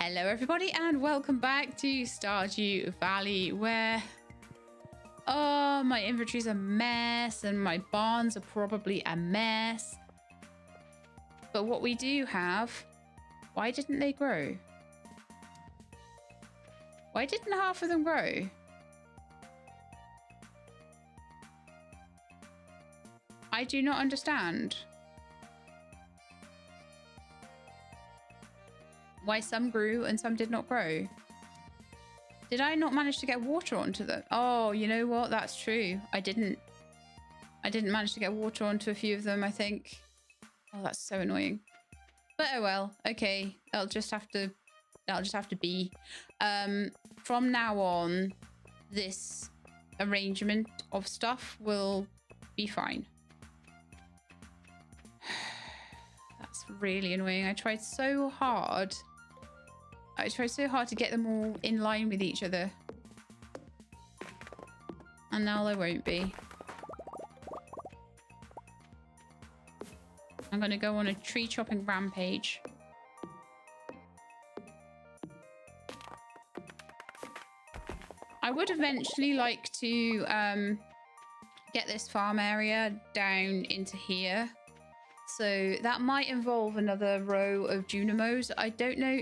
Hello everybody and welcome back to Stardew Valley, where my inventory's a mess and my barns are probably a mess. But what we do have, why didn't they grow? Why didn't half of them grow? I do not understand. Why some grew and some did not grow. Did I not manage to get water onto them? Oh, you know what? That's true. I didn't manage to get water onto a few of them, I think. Oh, that's so annoying. But oh well. Okay. That'll just have to be. From now on, this arrangement of stuff will be fine. That's really annoying. I tried so hard to get them all in line with each other. And now they won't be. I'm going to go on a tree chopping rampage. I would eventually like to get this farm area down into here. So that might involve another row of Junimos. I don't know.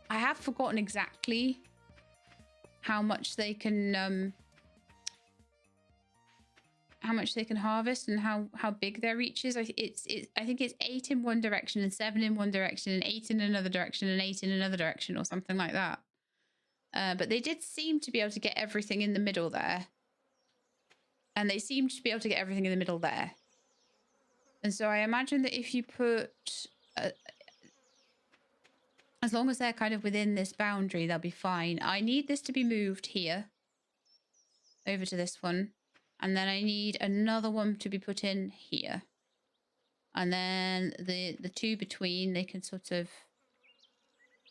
I have forgotten exactly how much they can harvest and how big their reach is. I think it's 8 in one direction and 7 in one direction and 8 in another direction and 8 in another direction or something like that. But they did seem to be able to get everything in the middle there. And they seemed to be able to get everything in the middle there. And so I imagine that if you put, as long as they're kind of within this boundary, they'll be fine. I need this to be moved here, over to this one. And then I need another one to be put in here. And then the two between, they can sort of,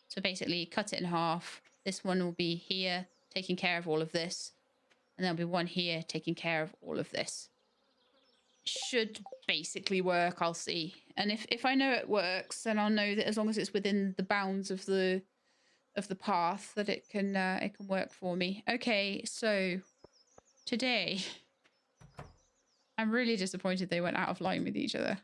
so basically cut it in half. This one will be here, taking care of all of this. And there'll be one here, taking care of all of this. Should basically work. I'll see. And if I know it works, then I'll know that as long as it's within the bounds of the path, that it can work for me. Okay, so today I'm really disappointed they went out of line with each other.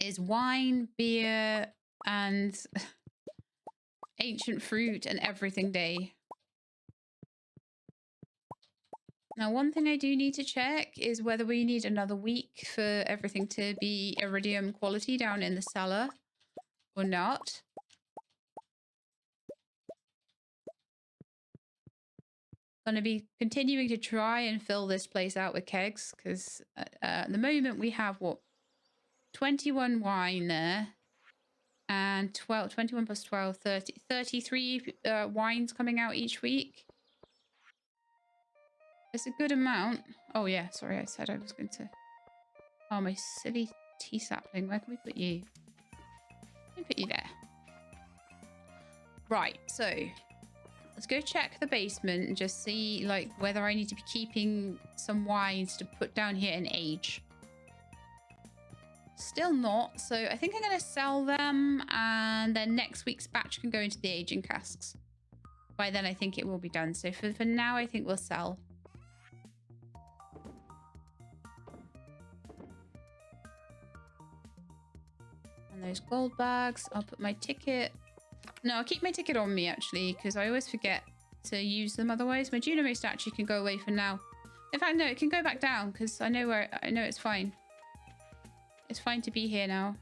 Is wine, beer, and ancient fruit and everything day. Now, one thing I do need to check is whether we need another week for everything to be iridium quality down in the cellar or not. Going to be continuing to try and fill this place out with kegs because at the moment we have, what, 21 wine there and 21 plus 12, 33 wines coming out each week. It's a good amount. Oh yeah, sorry, I said I was going to... Oh, my silly tea sapling. Where can we put you? Let me put you there. Right, so let's go check the basement and just see like whether I need to be keeping some wines to put down here and age. Still not, so I think I'm going to sell them and then next week's batch can go into the aging casks. By then I think it will be done. So for now I think we'll sell. And those gold bags, I'll put my ticket. No, I'll keep my ticket on me actually, because I always forget to use them otherwise. My Junimo statue can go away for now. In fact, no, it can go back down because I know it's fine. It's fine to be here now.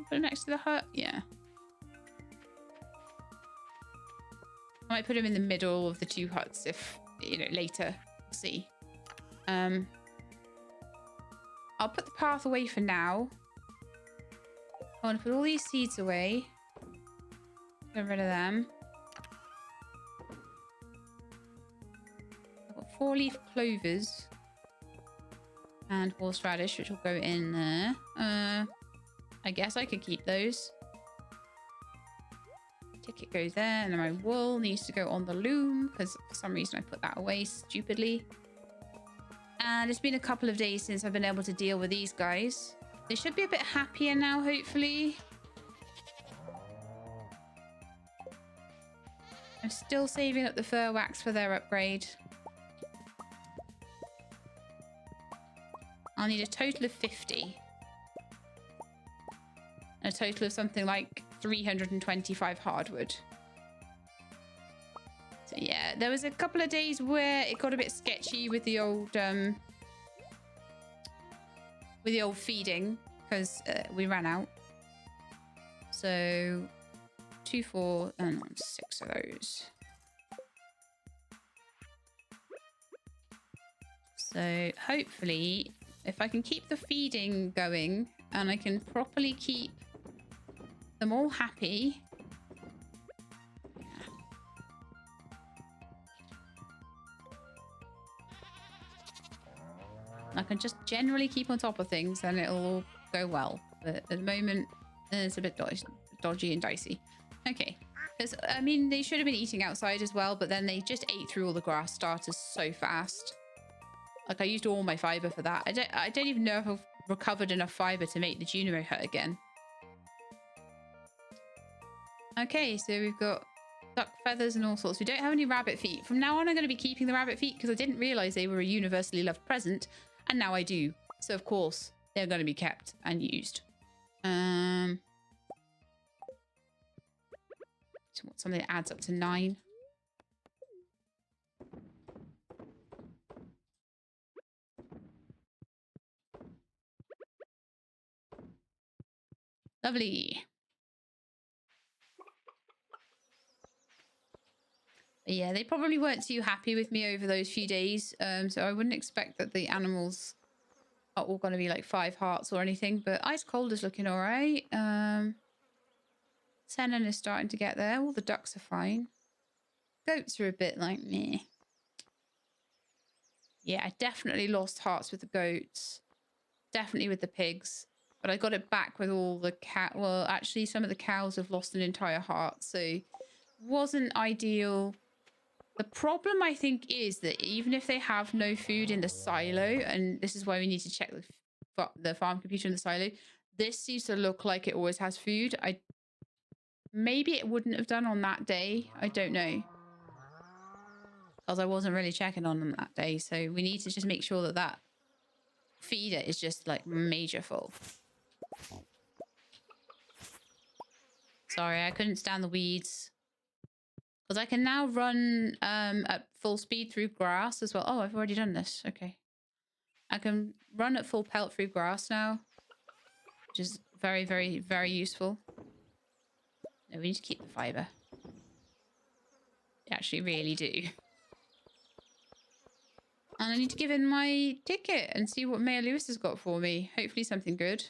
Put it next to the hut, yeah. I might put him in the middle of the two huts if, you know, later. We'll see. I'll put the path away for now. I want to put all these seeds away. Get rid of them. I've got 4-leaf clovers and horseradish, which will go in there. I guess I could keep those. blanket goes there, and then my wool needs to go on the loom because for some reason I put that away stupidly. And it's been a couple of days since I've been able to deal with these guys. They should be a bit happier now, hopefully. I'm still saving up the fur wax for their upgrade. I'll need a total of 50. And a total of something like 325 hardwood. So yeah, there was a couple of days where it got a bit sketchy with the old feeding because we ran out. So 2, 4, and 6 of those. So hopefully, if I can keep the feeding going and I can properly keep them all happy. I can just generally keep on top of things and it'll all go well. But at the moment, it's a bit dodgy and dicey. Okay. Because, I mean, they should have been eating outside as well, but then they just ate through all the grass starters so fast. Like, I used all my fiber for that. I don't even know if I've recovered enough fiber to make the Junimo hut again. Okay, so we've got duck feathers and all sorts. We don't have any rabbit feet. From now on, I'm going to be keeping the rabbit feet because I didn't realize they were a universally loved present. And now I do. So, of course, they're going to be kept and used. So something that adds up to 9. Lovely. But yeah, they probably weren't too happy with me over those few days. So I wouldn't expect that the animals are all going to be like 5 hearts or anything. But ice cold is looking all right. Sennen is starting to get there. All the ducks are fine. Goats are a bit like meh. Yeah, I definitely lost hearts with the goats. Definitely with the pigs. But I got it back with all the cat. Well, actually, some of the cows have lost an entire heart. So wasn't ideal. The problem, I think, is that even if they have no food in the silo, and this is why we need to check the farm computer in the silo, this seems to look like it always has food. Maybe it wouldn't have done on that day. I don't know. Because I wasn't really checking on them that day. So we need to just make sure that that feeder is just like major full. Sorry, I couldn't stand the weeds. Because I can now run at full speed through grass as well. Oh, I've already done this. Okay. I can run at full pelt through grass now. Which is very, very, very useful. No, we need to keep the fiber. We actually really do. And I need to give in my ticket and see what Mayor Lewis has got for me. Hopefully something good.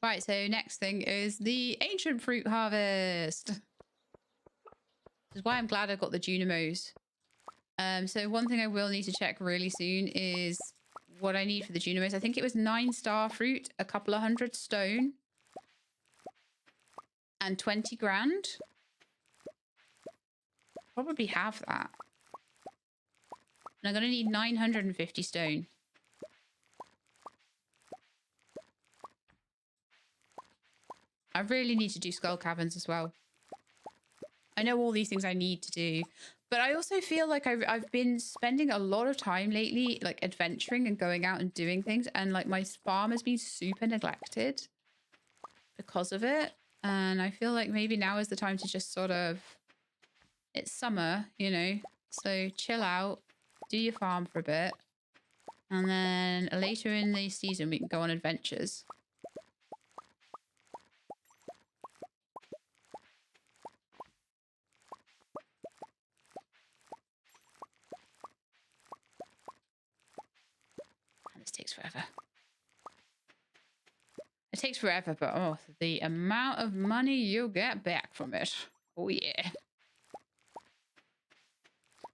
Right, so next thing is the ancient fruit harvest. This is why I'm glad I got the Junimos. So one thing I will need to check really soon is what I need for the Junimos. I think it was 9 star fruit, a couple of 100 stone, and 20 grand. Probably have that. And I'm going to need 950 stone. I really need to do skull caverns as well. I know all these things I need to do, but I also feel like I've been spending a lot of time lately, like adventuring and going out and doing things. And like my farm has been super neglected because of it. And I feel like maybe now is the time to just sort of, it's summer, you know, so chill out, do your farm for a bit. And then later in the season, we can go on adventures. This takes forever. It takes forever, but oh, the amount of money you'll get back from it. Oh, yeah.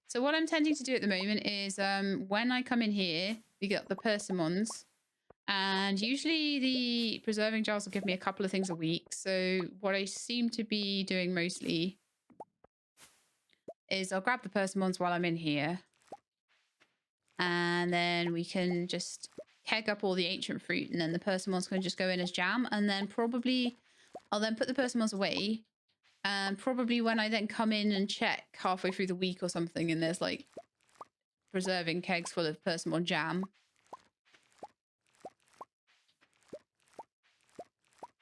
So what I'm tending to do at the moment is when I come in here, we got the persimmons. And usually the preserving jars will give me a couple of things a week. So what I seem to be doing mostly is I'll grab the persimmons while I'm in here. And then we can just keg up all the ancient fruit, and then the persimmons can just go in as jam. And then probably I'll then put the persimmons away. And probably when I then come in and check halfway through the week or something, and there's like preserving kegs full of persimmon jam,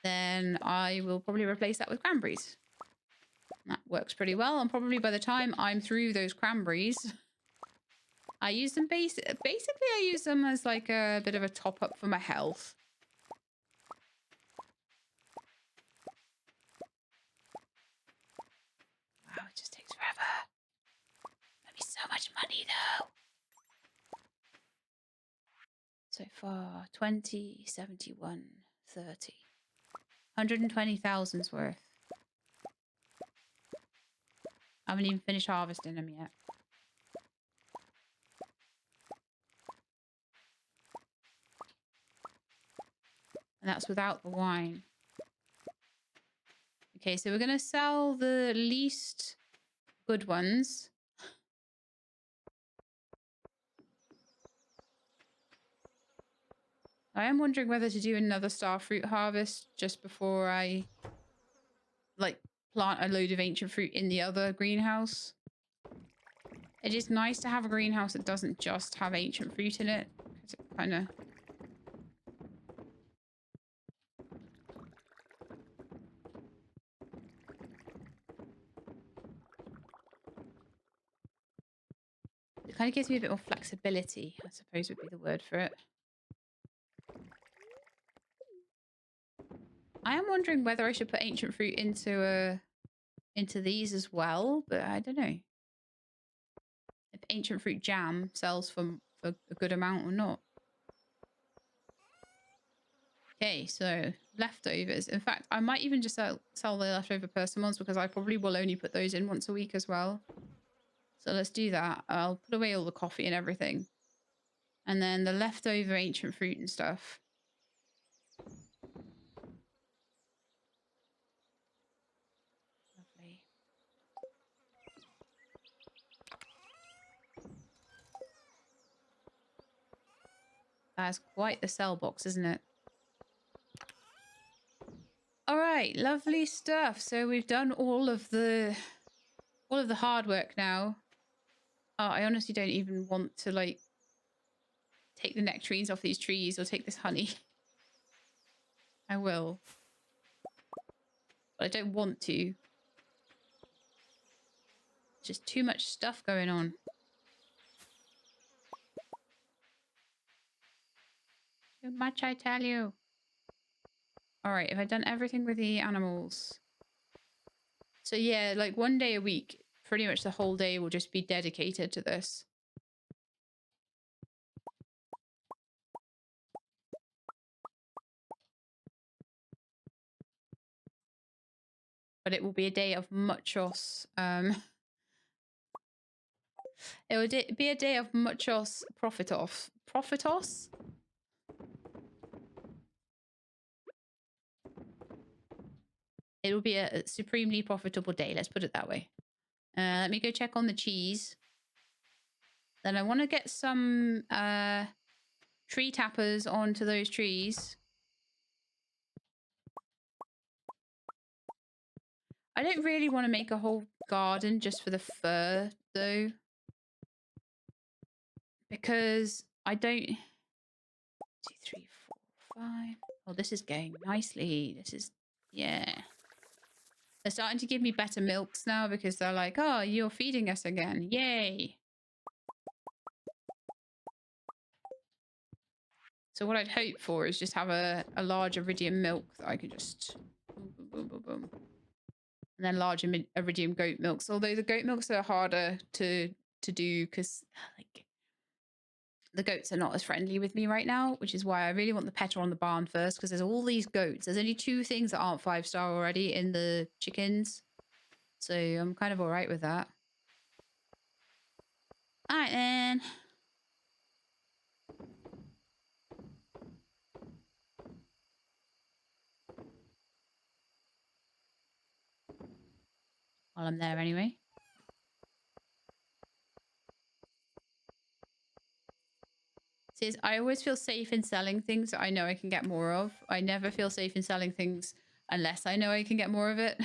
then I will probably replace that with cranberries. That works pretty well. And probably by the time I'm through those cranberries, I use them basically I use them as like a bit of a top up for my health. Wow, it just takes forever. That'd be so much money though. So far, 20, 71, 30. 120,000's worth. I haven't even finished harvesting them yet. And that's without the wine. Okay, so we're going to sell the least good ones. I am wondering whether to do another starfruit harvest just before I like plant a load of ancient fruit in the other greenhouse. It is nice to have a greenhouse that doesn't just have ancient fruit in it, because it kind of... It kind of gives me a bit more flexibility, I suppose would be the word for it. I am wondering whether I should put ancient fruit into these as well, but I don't know if ancient fruit jam sells for a good amount or not. Okay, so leftovers. In fact, I might even just sell the leftover persimmons, because I probably will only put those in once a week as well. So let's do that. I'll put away all the coffee and everything. And then the leftover ancient fruit and stuff. Lovely. That's quite the sell box, isn't it? All right, lovely stuff. So we've done all of the hard work now. Oh, I honestly don't even want to like take the nectarines off these trees or take this honey. I will. But I don't want to. Just too much stuff going on. Too much, I tell you. All right, have I done everything with the animals? So yeah, like one day a week, pretty much the whole day will just be dedicated to this. But it will be a day of muchos. It will be a day of muchos profitos. Profitos? It will be a supremely profitable day, let's put it that way. Let me go check on the cheese. Then I want to get some tree tappers onto those trees. I don't really want to make a whole garden just for the fur, though. Because I don't... 2, 3, 4, 5... Oh, this is going nicely. This is... Yeah. They're starting to give me better milks now because they're like, oh, you're feeding us again. Yay. So what I'd hope for is just have a large iridium milk that I can just... Boom, boom, boom, boom, boom. And then large iridium goat milks. Although the goat milks are harder to do because like the goats are not as friendly with me right now, which is why I really want the petter on the barn first, because there's all these goats. There's only 2 things that aren't 5-star already in the chickens. So I'm kind of all right with that. All right, then. while I'm there anyway. See, I always feel safe in selling things that I know I can get more of. I never feel safe in selling things unless I know I can get more of it.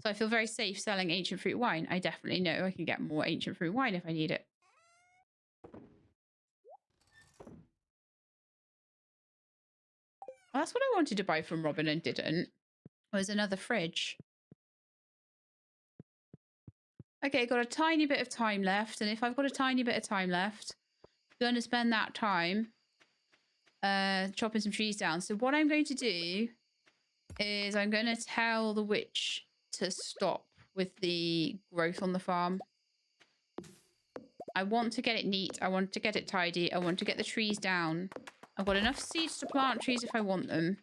So I feel very safe selling ancient fruit wine. I definitely know I can get more ancient fruit wine if I need it. Well, that's what I wanted to buy from Robin and didn't. Was another fridge. Okay, got a tiny bit of time left. And if I've got a tiny bit of time left, I'm going to spend that time chopping some trees down. So what I'm going to do is I'm going to tell the witch to stop with the growth on the farm. I want to get it neat. I want to get it tidy. I want to get the trees down. I've got enough seeds to plant trees if I want them.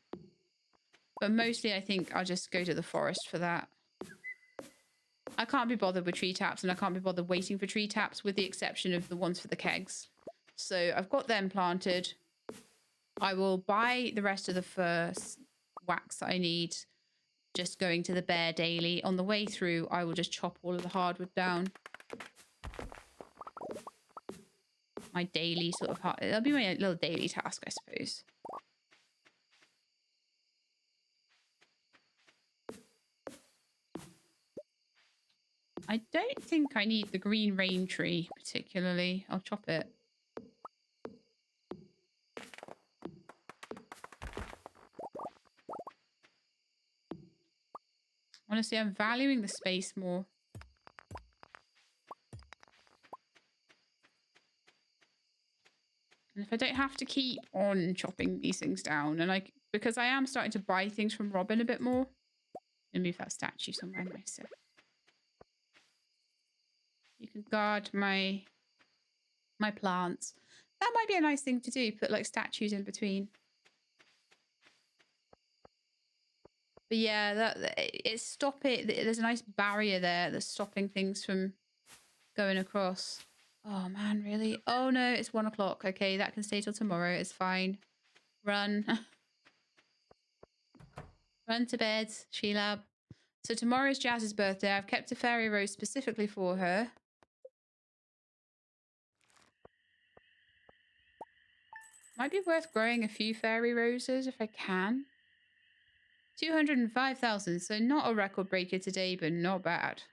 But mostly I think I'll just go to the forest for that. I can't be bothered with tree taps and I can't be bothered waiting for tree taps with the exception of the ones for the kegs. So I've got them planted. I will buy the rest of the first wax that I need just going to the bear daily. On the way through, I will just chop all of the hardwood down. My daily sort of... It'll be my little daily task, I suppose. I don't think I need the green rain tree particularly. I'll chop it. Honestly, I'm valuing the space more. And if I don't have to keep on chopping these things down, and because I am starting to buy things from Robin a bit more. Let me move that statue somewhere nicer. You can guard my plants. That might be a nice thing to do. Put like statues in between. But yeah, there's a nice barrier there that's stopping things from going across. Oh man, really? Oh no, it's 1 o'clock. Okay, that can stay till tomorrow. It's fine. Run. Run to bed, Sheila. So tomorrow's Jazz's birthday. I've kept a fairy rose specifically for her. Might be worth growing a few fairy roses if I can. 205,000, so not a record breaker today, but not bad.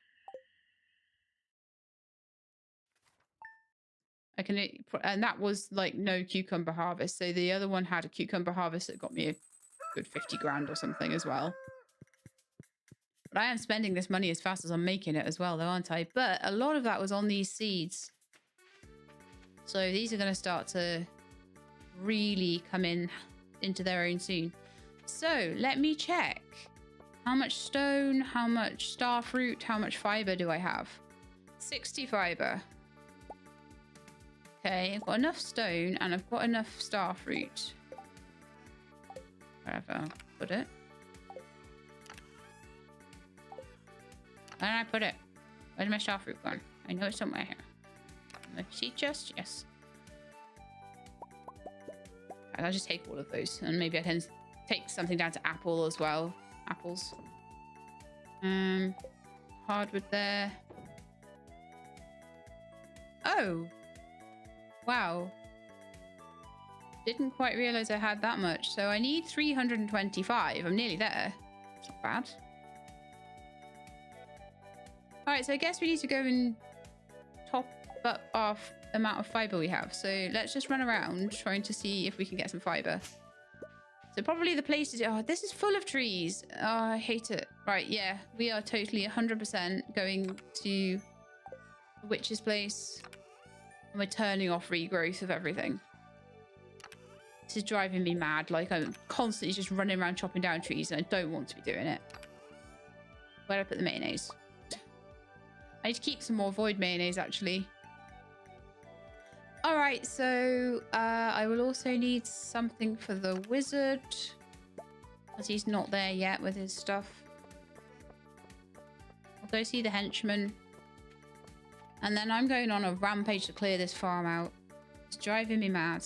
And that was like no cucumber harvest. So the other one had a cucumber harvest that got me a good 50 grand or something as well. But I am spending this money as fast as I'm making it as well, though, aren't I? But a lot of that was on these seeds. So these are going to start to really come into their own soon. So let me check. How much stone, how much star fruit, how much fiber do I have? 60 fiber. Okay, I've got enough stone and I've got enough star fruit. Wherever I put it. Where did I put it? Where's my star fruit gone? I know it's somewhere here. My seed chest? Yes. I'll just take all of those and maybe I can take something down to apple as well. Apples. Hardwood there. Oh. Wow. Didn't quite realize I had that much. So I need 325. I'm nearly there. It's not bad. Alright, so I guess we need to go and top up our amount of fiber we have. So let's just run around trying to see if we can get some fiber. So probably the place to... Oh, this is full of trees. Oh, I hate it. Right, yeah. We are totally 100% going to the witch's place. And we're turning off regrowth of everything. This is driving me mad. Like, I'm constantly just running around chopping down trees and I don't want to be doing it. Where'd I put the mayonnaise? I need to keep some more void mayonnaise, actually. All right, so I will also need something for the wizard. Because he's not there yet with his stuff. I'll go see the henchman. And then I'm going on a rampage to clear this farm out. It's driving me mad.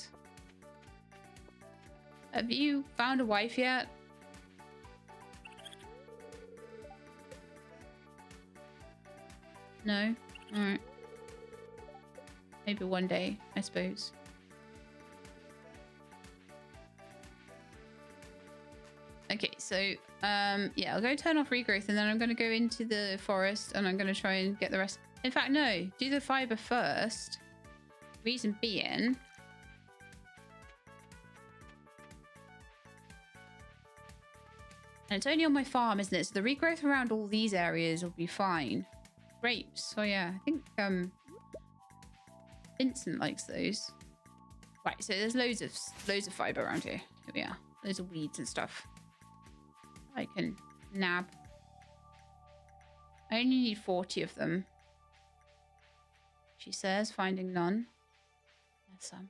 Have you found a wife yet? No? Alright. Maybe one day, I suppose. Okay, so yeah, I'll go turn off regrowth and then I'm going to go into the forest and I'm going to try and get the rest. In fact, no, do the fiber first. Reason being, and it's only on my farm, isn't it? So the regrowth around all these areas will be fine. Grapes. Oh yeah, I think Vincent likes those. Right, so there's loads of fiber around here. Here we are. Loads of weeds and stuff. I can nab. I only need 40 of them. She says, finding none. There's some.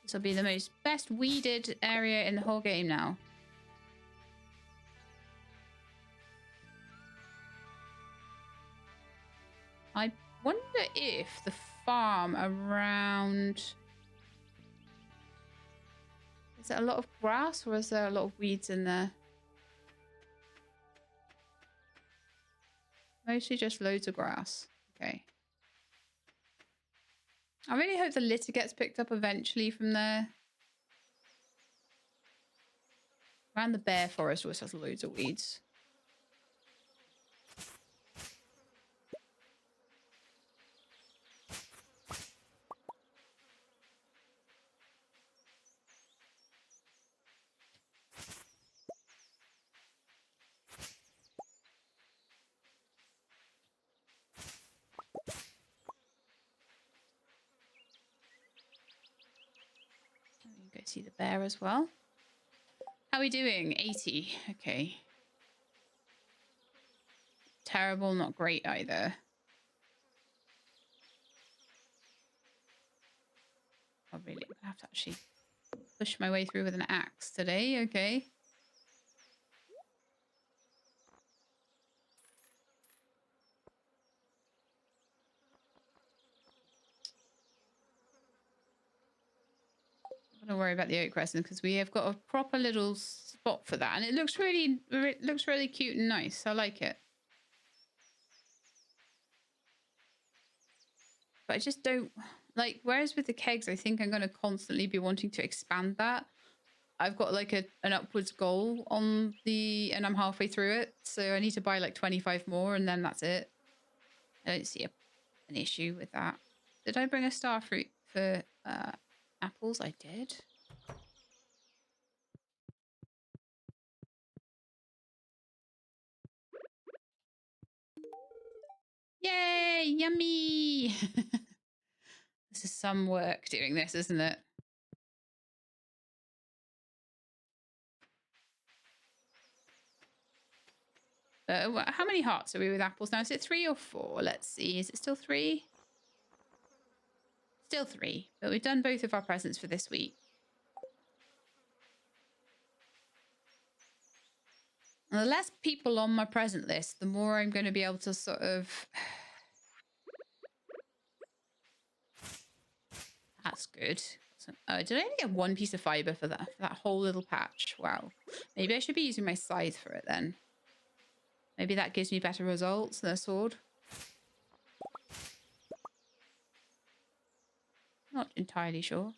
This will be the most best weeded area in the whole game now. I wonder if the farm around... Is there a lot of grass or is there a lot of weeds in there? Mostly just loads of grass. Okay. I really hope the litter gets picked up eventually from there. Around the bear forest always has loads of weeds. Go see the bear as well. How are we doing? 80. Okay. Terrible, not great either. Oh, really? I'm gonna have to actually push my way through with an axe today. Okay. Don't worry about the oak resin because we have got a proper little spot for that, and it looks really cute and nice. I like it, but I just don't like. Whereas with the kegs, I think I'm going to constantly be wanting to expand that. I've got like an upwards goal on the, and I'm halfway through it, so I need to buy like 25 more, and then that's it. I don't see an issue with that. Did I bring a star fruit for apples? I did. Yay! Yummy! This is some work doing this, isn't it? How many hearts are we with apples now? Is it 3 or 4? Let's see. Is it still 3? Still 3. But we've done both of our presents for this week. And the less people on my present list, the more I'm going to be able to sort of... That's good. Did I only get 1 piece of fiber for that whole little patch? Wow. Maybe I should be using my scythe for it then. Maybe that gives me better results than a sword. Not entirely sure.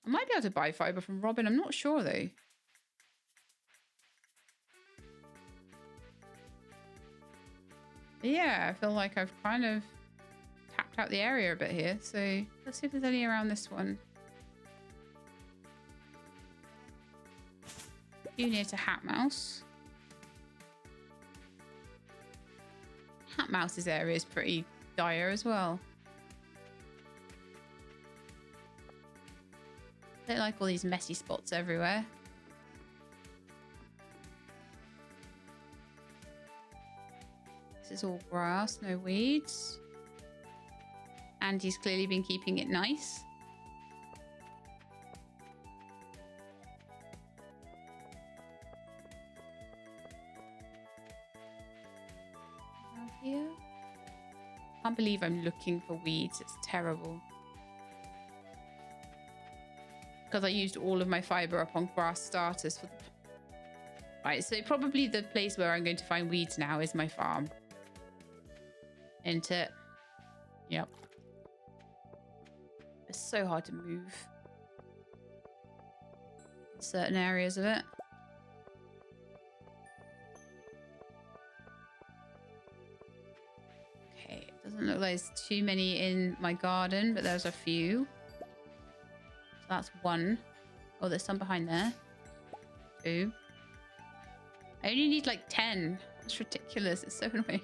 I might be able to buy fiber from Robin. I'm not sure though. But yeah, I feel like I've kind of tapped out the area a bit here. So let's see if there's any around this one. You near to Hat Mouse. Hat Mouse's area is pretty dire as well. I don't like all these messy spots everywhere. This is all grass, no weeds. Andy's clearly been keeping it nice. Here. Can't believe I'm looking for weeds. It's terrible. because I used all of my fiber up on grass starters. Right, so probably the place where I'm going to find weeds now is my farm. Into it. Yep. It's so hard to move certain areas of it. Okay, it doesn't look like there's too many in my garden, but there's a few. So that's one. Oh, there's some behind there. Two. I only need like 10. It's ridiculous. It's so annoying.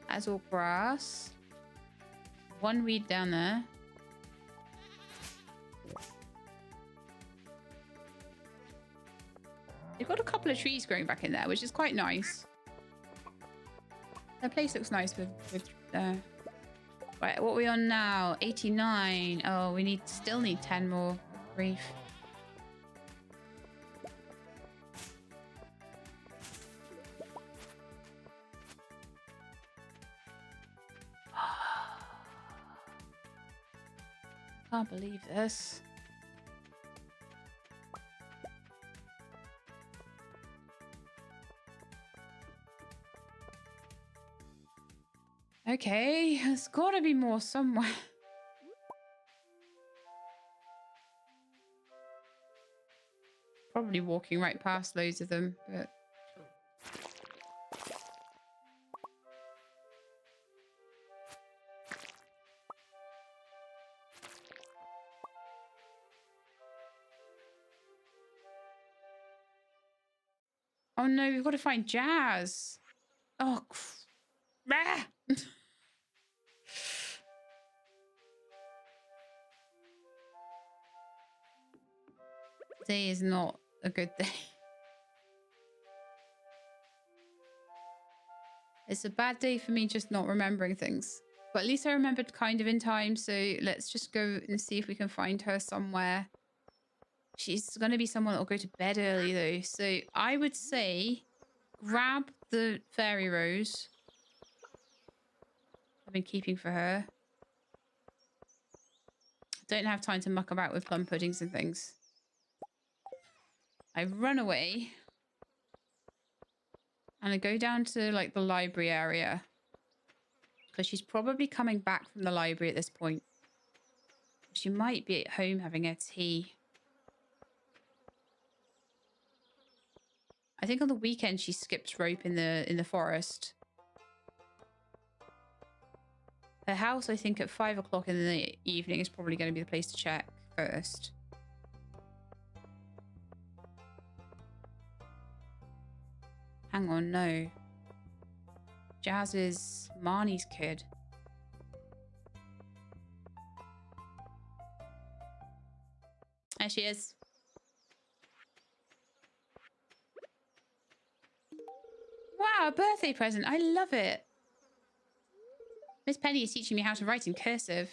That's all grass. One weed down there. They've got a couple of trees growing back in there, which is quite nice. The place looks nice with right, what are we on now? 89. Oh, we still need 10 more. Grief. Can't believe this. Okay, there's got to be more somewhere. Probably walking right past loads of them, but... Oh no, we've got to find Jazz. Oh, ah! Today is not a good day. It's a bad day for me just not remembering things. But at least I remembered kind of in time, so let's just go and see if we can find her somewhere. She's going to be someone that will go to bed early though. So I would say grab the fairy rose I've been keeping for her. Don't have time to muck about with plum puddings and things. I run away and I go down to like the library area because she's probably coming back from the library at this point. She might be at home having her tea. I think on the weekend she skips rope in the forest. Her house, I think, at 5 o'clock in the evening is probably going to be the place to check first. Hang on, no. Jazz is Marnie's kid. There she is. Wow, a birthday present. I love it. Miss Penny is teaching me how to write in cursive.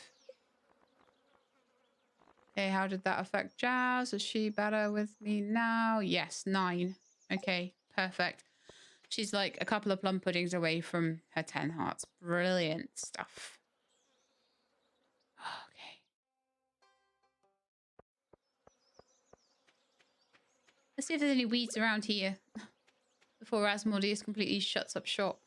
Okay, how did that affect Jazz? Is she better with me now? Yes, 9. Okay, perfect. She's like a couple of plum puddings away from her 10 hearts. Brilliant stuff. Okay. Let's see if there's any weeds around here before Asmodeus completely shuts up shop.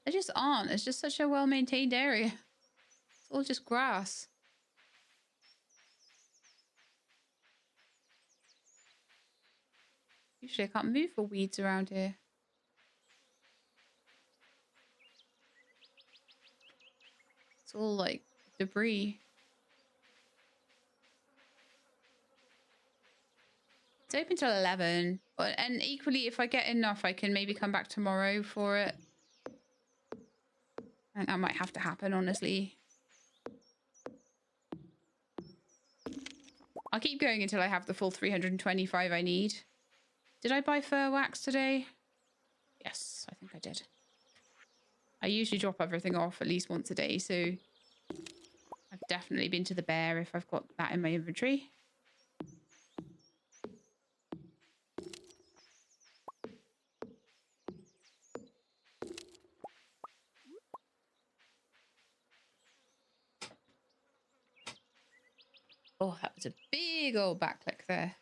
There just aren't. It's just such a well-maintained area. It's all just grass. Usually I can't move for weeds around here. It's all like debris. It's open till 11. And equally, if I get enough, I can maybe come back tomorrow for it. And that might have to happen, honestly. I'll keep going until I have the full 325 I need. Did I buy fur wax today? Yes, I think I did. I usually drop everything off at least once a day, so I've definitely been to the bear if I've got that in my inventory. Oh, that was a big old backclick there.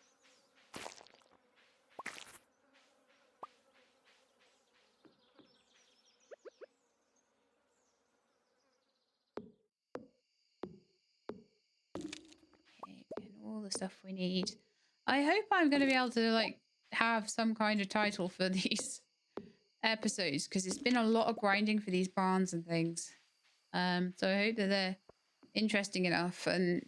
Okay, and all the stuff we need. I hope I'm going to be able to like have some kind of title for these episodes because it's been a lot of grinding for these barns and things. So I hope that they're interesting enough. And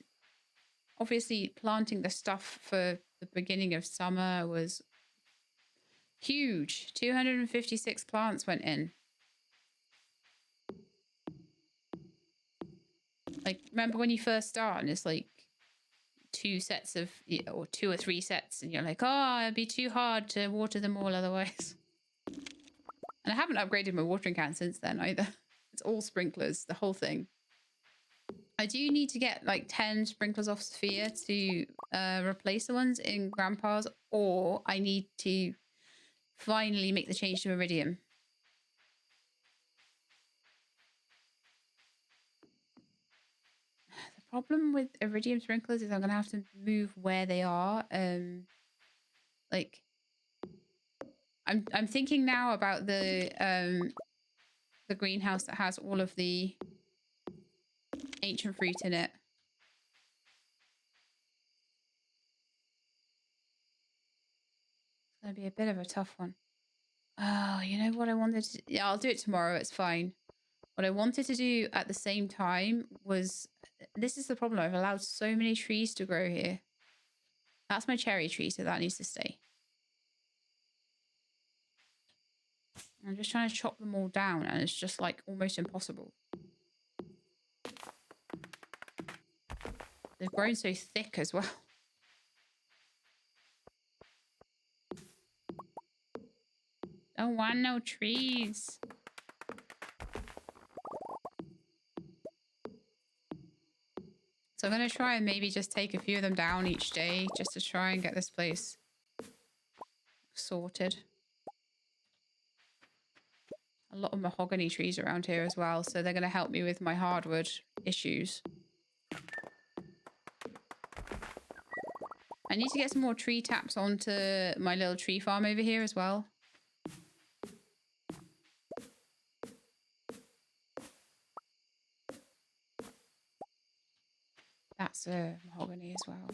obviously planting the stuff for the beginning of summer was huge. 256 plants went in. Like, remember when you first start and it's like 2 sets of, or 2 or 3 sets, and you're like, oh, it'd be too hard to water them all otherwise. And I haven't upgraded my watering can since then either. It's all sprinklers, the whole thing. I do need to get like 10 sprinklers off Sophia to replace the ones in Grandpa's, or I need to finally make the change to Iridium. The problem with Iridium sprinklers is I'm going to have to move where they are. Like, I'm thinking now about the greenhouse that has all of the ancient fruit in it. It's going to be a bit of a tough one. Oh, you know what I wanted to... Yeah, I'll do it tomorrow. It's fine. What I wanted to do at the same time was... This is the problem. I've allowed so many trees to grow here. That's my cherry tree, so that needs to stay. I'm just trying to chop them all down, and it's just, like, almost impossible. They've grown so thick as well. Don't want no trees. So I'm going to try and maybe just take a few of them down each day just to try and get this place sorted. A lot of mahogany trees around here as well, so they're going to help me with my hardwood issues. I need to get some more tree taps onto my little tree farm over here as well. That's mahogany as well.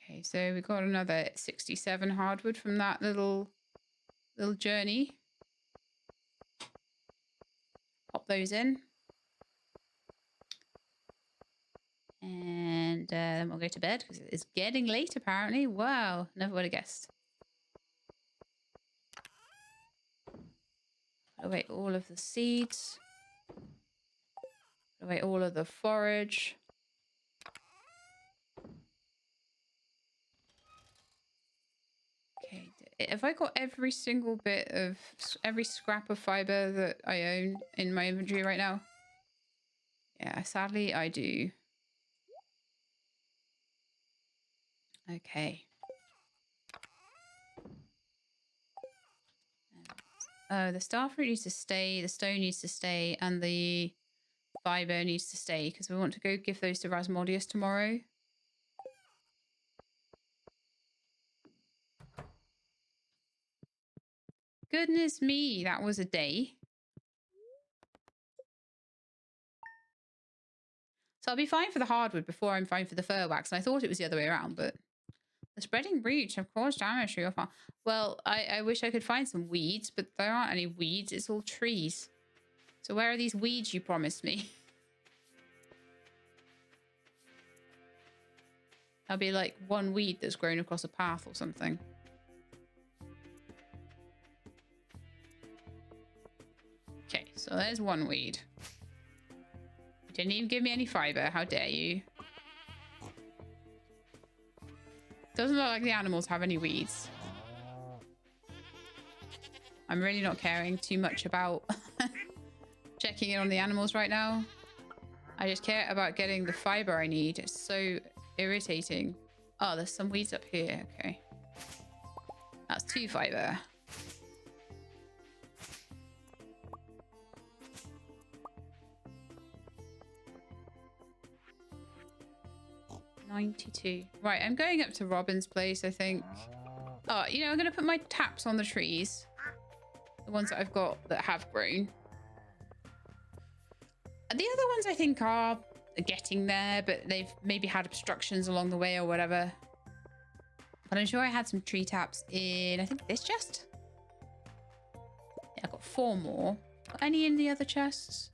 Okay, so we got another 67 hardwood from that little journey. Pop those in. And then we'll go to bed because it's getting late apparently. Wow, never would have guessed. Put away all of the seeds. Put away all of the forage. Okay, have I got every single bit of, every scrap of fiber that I own in my inventory right now? Yeah, sadly I do. Okay. The starfruit needs to stay, the stone needs to stay, and the fiber needs to stay because we want to go give those to Rasmodius tomorrow. Goodness me, that was a day. So I'll be fine for the hardwood before I'm fine for the fir wax. And I thought it was the other way around, but the spreading breach have caused damage to your farm. Well, I wish I could find some weeds, but there aren't any weeds. It's all trees. So where are these weeds you promised me? That'll be like one weed that's grown across a path or something. Okay, so there's one weed. You didn't even give me any fiber. How dare you? Doesn't look like the animals have any weeds. I'm really not caring too much about checking in on the animals right now. I just care about getting the fiber I need. It's so irritating. Oh, there's some weeds up here. Okay. That's 2 fiber. $92. Right, I'm going up to Robin's place, I think. Oh, you know, I'm going to put my taps on the trees. The ones that I've got that have grown. The other ones I think are getting there, but they've maybe had obstructions along the way or whatever. But I'm sure I had some tree taps in, I think, this chest. Yeah, I've got 4 more. Got any in the other chests?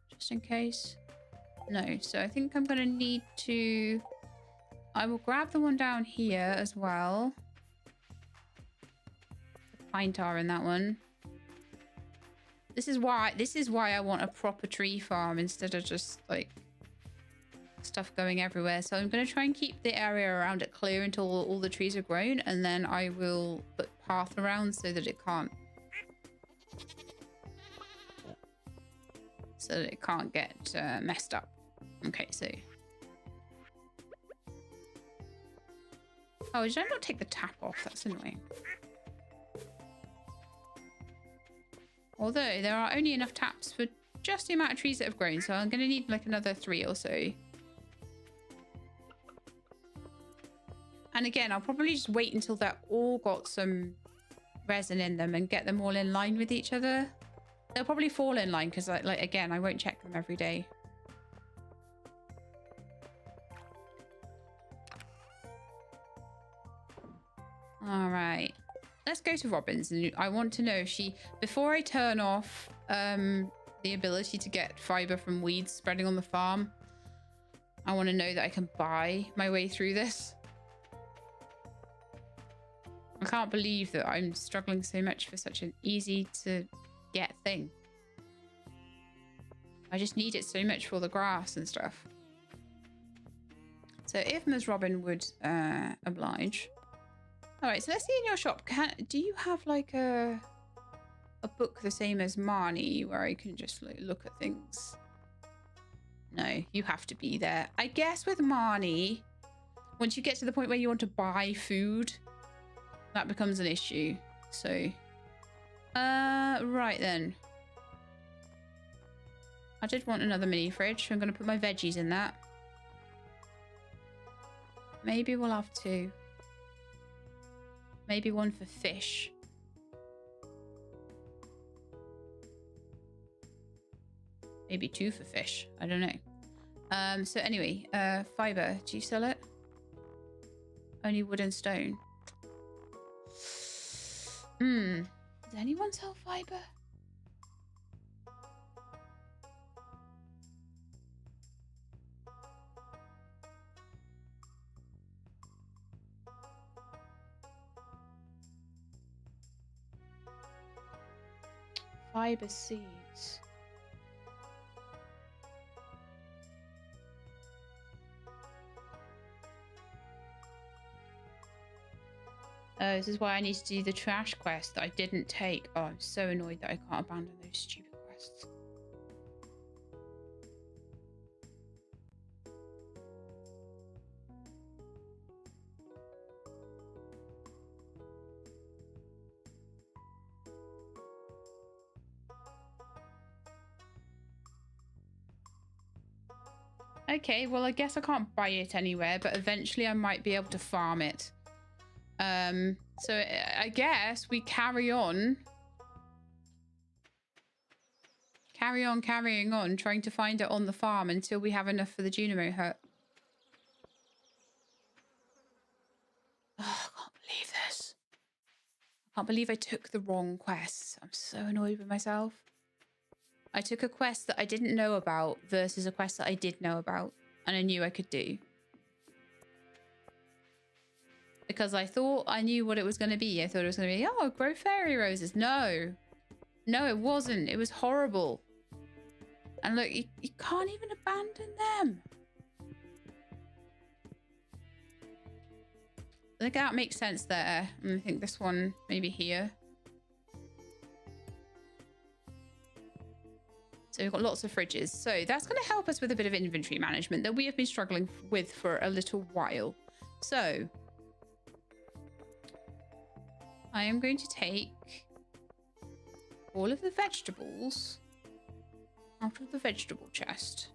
Just in case. No, so I think I'm going to need to... I will grab the one down here as well. The pine tar in that one. This is why I want a proper tree farm instead of just like stuff going everywhere. So I'm going to try and keep the area around it clear until all the trees are grown, and then I will put path around so that it can't get messed up. Okay, so oh, did I not take the tap off? That's annoying. Although there are only enough taps for just the amount of trees that have grown, so I'm going to need like another 3 or so. And again, I'll probably just wait until they're all got some resin in them and get them all in line with each other. They'll probably fall in line because, like again, I won't check them every day. All right. Let's go to Robin's. And I want to know if she... Before I turn off the ability to get fiber from weeds spreading on the farm, I want to know that I can buy my way through this. I can't believe that I'm struggling so much for such an easy to get thing. I just need it so much for the grass and stuff. So if Ms. Robin would oblige. All right, so let's see in your shop. Do you have like a book the same as Marnie where I can just like look at things? No, you have to be there. I guess with Marnie, once you get to the point where you want to buy food, that becomes an issue. So, right then. I did want another mini fridge. So I'm going to put my veggies in that. Maybe we'll have 2. Maybe 1 for fish. Maybe 2 for fish. I don't know. So anyway, fiber. Do you sell it? Only wood and stone. Does anyone sell fiber? Fiber seeds. Oh, this is why I need to do the trash quest that I didn't take. Oh, I'm so annoyed that I can't abandon those stupid quests. Okay, well, I guess I can't buy it anywhere, but eventually I might be able to farm it. So I guess we carry on, carrying on, trying to find it on the farm until we have enough for the Junimo hut. Oh, I can't believe this. I can't believe I took the wrong quest. I'm so annoyed with myself. I took a quest that I didn't know about versus a quest that I did know about and I knew I could do. Because I thought I knew what it was going to be. I thought it was going to be, oh, grow fairy roses. No. No, it wasn't. It was horrible. And look, you can't even abandon them. I think that makes sense there. And I think this one maybe here. So we've got lots of fridges. So that's going to help us with a bit of inventory management that we have been struggling with for a little while. So I am going to take all of the vegetables out of the vegetable chest.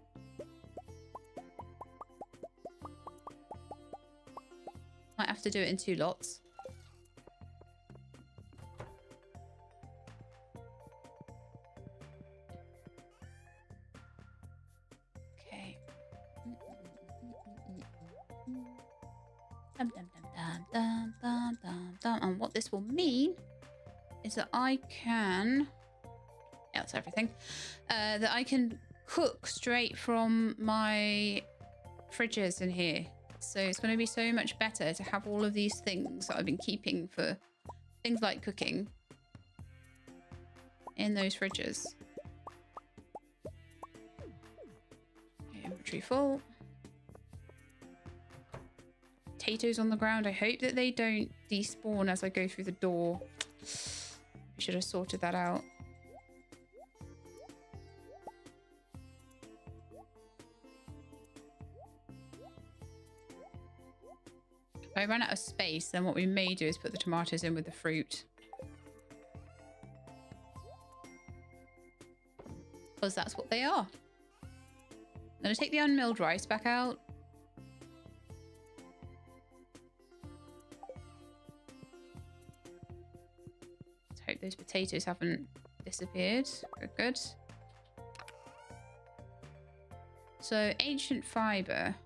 Might have to do it in 2 lots. Okay. Dum, dum, dum, dum, dum, dum, dum, dum. And what this will mean is that I can... Yeah, that's everything. That I can cook straight from my fridges in here. So it's going to be so much better to have all of these things that I've been keeping for things like cooking in those fridges. Okay, inventory full. Potatoes on the ground. I hope that they don't despawn as I go through the door. We should have sorted that out. If I run out of space, then what we may do is put the tomatoes in with the fruit. Because that's what they are. I'm going to take the unmilled rice back out. Let's hope those potatoes haven't disappeared. Good, good. So, ancient fibre.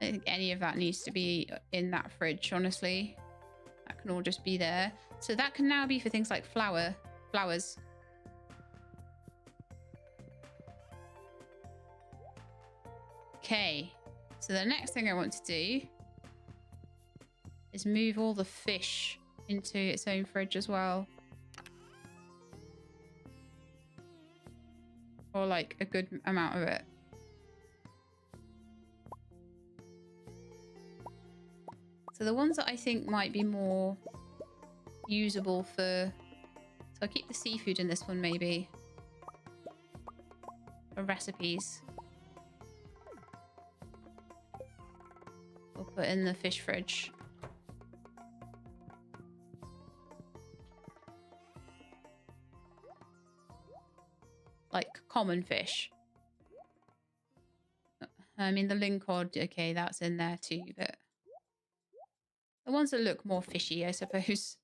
I don't think any of that needs to be in that fridge, honestly. That can all just be there. So that can now be for things like flowers. Okay. So the next thing I want to do is move all the fish into its own fridge as well. Or like a good amount of it. So the ones that I think might be more usable for... So I'll keep the seafood in this one, maybe. For recipes. We'll put in the fish fridge. Like common fish. I mean, the lingcod, okay, that's in there too, but... The ones that look more fishy, I suppose.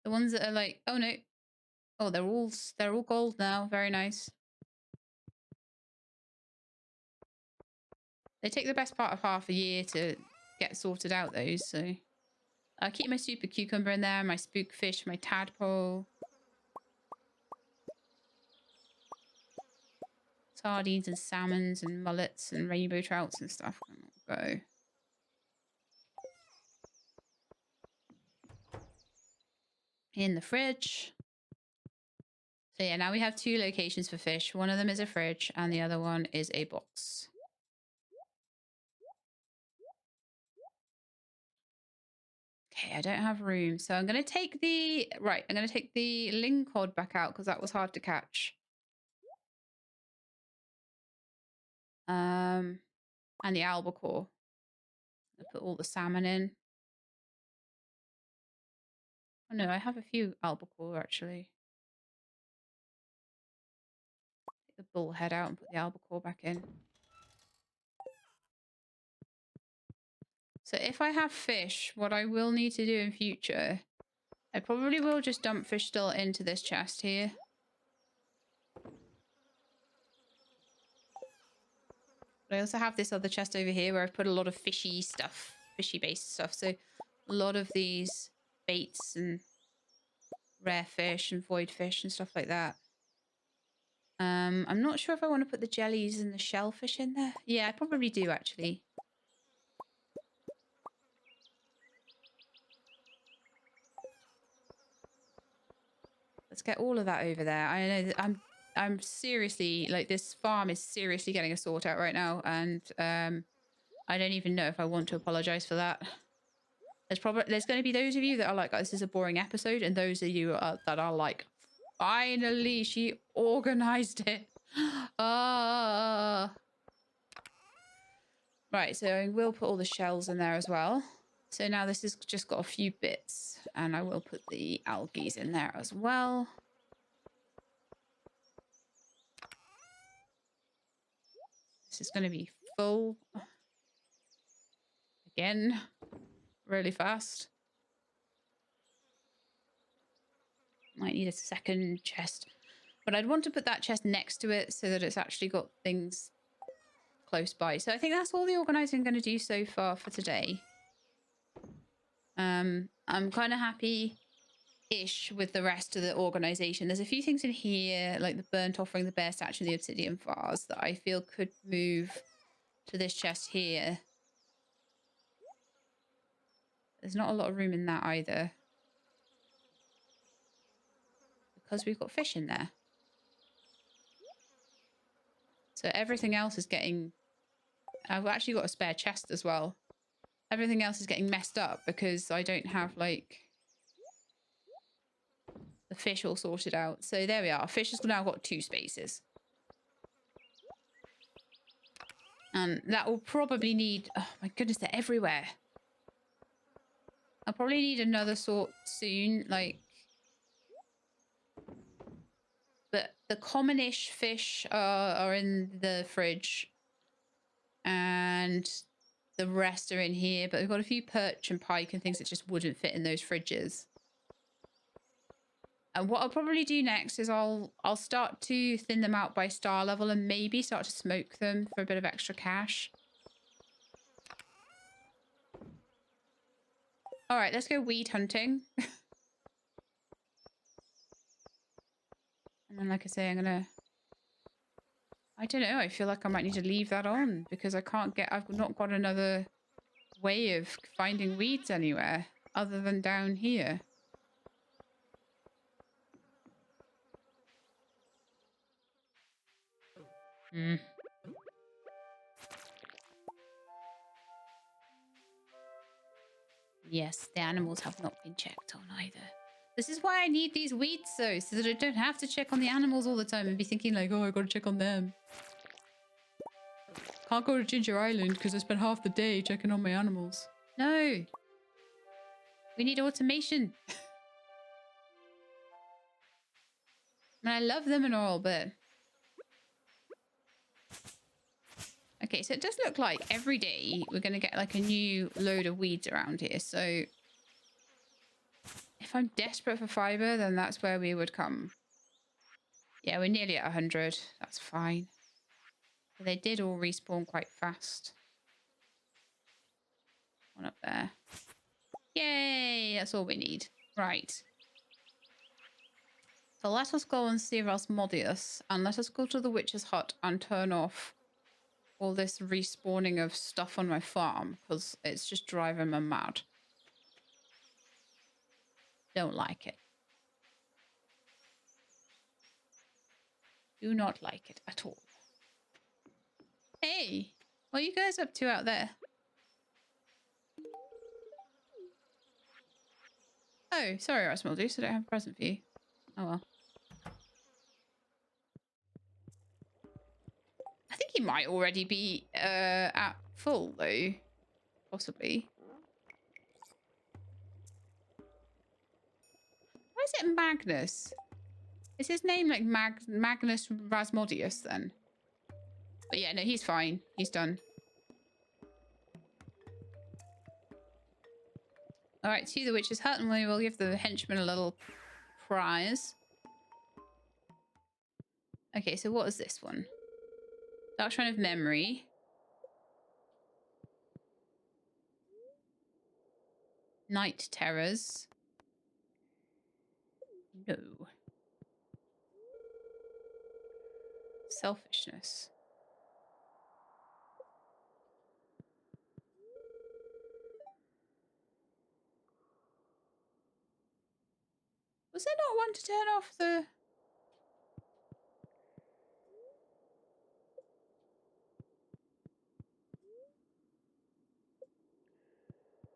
The ones that are like, oh no. Oh, they're all gold now. Very nice. They take the best part of half a year to get sorted out, those, so... I'll keep my super cucumber in there, my spook fish, my tadpole. Sardines and salmons and mullets and rainbow trouts and stuff. Go. In the fridge. So yeah, now we have 2 locations for fish. One of them is a fridge and the other one is a box. Okay, I don't have room. So I'm going to take the... Right, I'm going to take the lingcod back out because that was hard to catch. And the albacore. I'll put all the salmon in. Oh no, I have a few albacore actually. Take the bullhead out and put the albacore back in. So if I have fish, what I will need to do in future, I probably will just dump fish still into this chest here. But I also have this other chest over here where I've put a lot of fishy stuff, fishy-based stuff. So a lot of these baits and rare fish and void fish and stuff like that. I'm not sure if I want to put the jellies and the shellfish in there. Yeah, I probably do actually. Let's get all of that over there. I know that I'm seriously, like, this farm is seriously getting a sort out right now, and I don't even know if I want to apologize for that. There's going to be those of you that are like, oh, this is a boring episode, and those of you that are like, finally she organized it. Right, so I will put all the shells in there as well. So now this has just got a few bits, and I will put the algae in there as well. This is going to be full again, really fast. Might need a second chest, but I'd want to put that chest next to it so that it's actually got things close by. So I think that's all the organizing I'm going to do so far for today. I'm kind of happy-ish with the rest of the organization. There's a few things in here, like the burnt offering, the bear statue, and the obsidian vase that I feel could move to this chest here. There's not a lot of room in that either, because we've got fish in there. So everything else is getting... I've actually got a spare chest as well. Everything else is getting messed up because I don't have, like, the fish all sorted out. So there we are. Fish has now got 2 spaces. And that will probably need... Oh my goodness, they're everywhere. I'll probably need another sort soon, like... But the common-ish fish are in the fridge. And the rest are in here. But we've got a few perch and pike and things that just wouldn't fit in those fridges. And what I'll probably do next is I'll start to thin them out by star level and maybe start to smoke them for a bit of extra cash. All right, let's go weed hunting. And then, like I say, I don't know, I feel like I might need to leave that on because I've not got another way of finding weeds anywhere other than down here. Yes, the animals have not been checked on either. This is why I need these weeds so that I don't have to check on the animals all the time and be thinking like, oh, I gotta check on them. Can't go to Ginger Island because I spent half the day checking on my animals. No. We need automation. I mean, I love them and all, but... Okay, so it does look like every day we're going to get like a new load of weeds around here. So if I'm desperate for fiber, then that's where we would come. Yeah, we're nearly at 100. That's fine. But they did all respawn quite fast. One up there. Yay! That's all we need. Right. So let us go and see Rasmodius. And let us go to the witch's hut and turn off all this respawning of stuff on my farm. Because it's just driving me mad. Don't like it. Do not like it at all. Hey! What are you guys up to out there? Oh, sorry, Rasmodius. I don't have a present for you. Oh well. I think he might already be at full, though. Possibly. Why is it Magnus? Is his name like Magnus Rasmodius then? But yeah, no, he's fine. He's done. Alright, to the witch's hut, and we will give the henchman a little prize. Okay, so what is this one? Dark Shrine of Memory. Night Terrors. No. Selfishness. Was there not one to turn off the...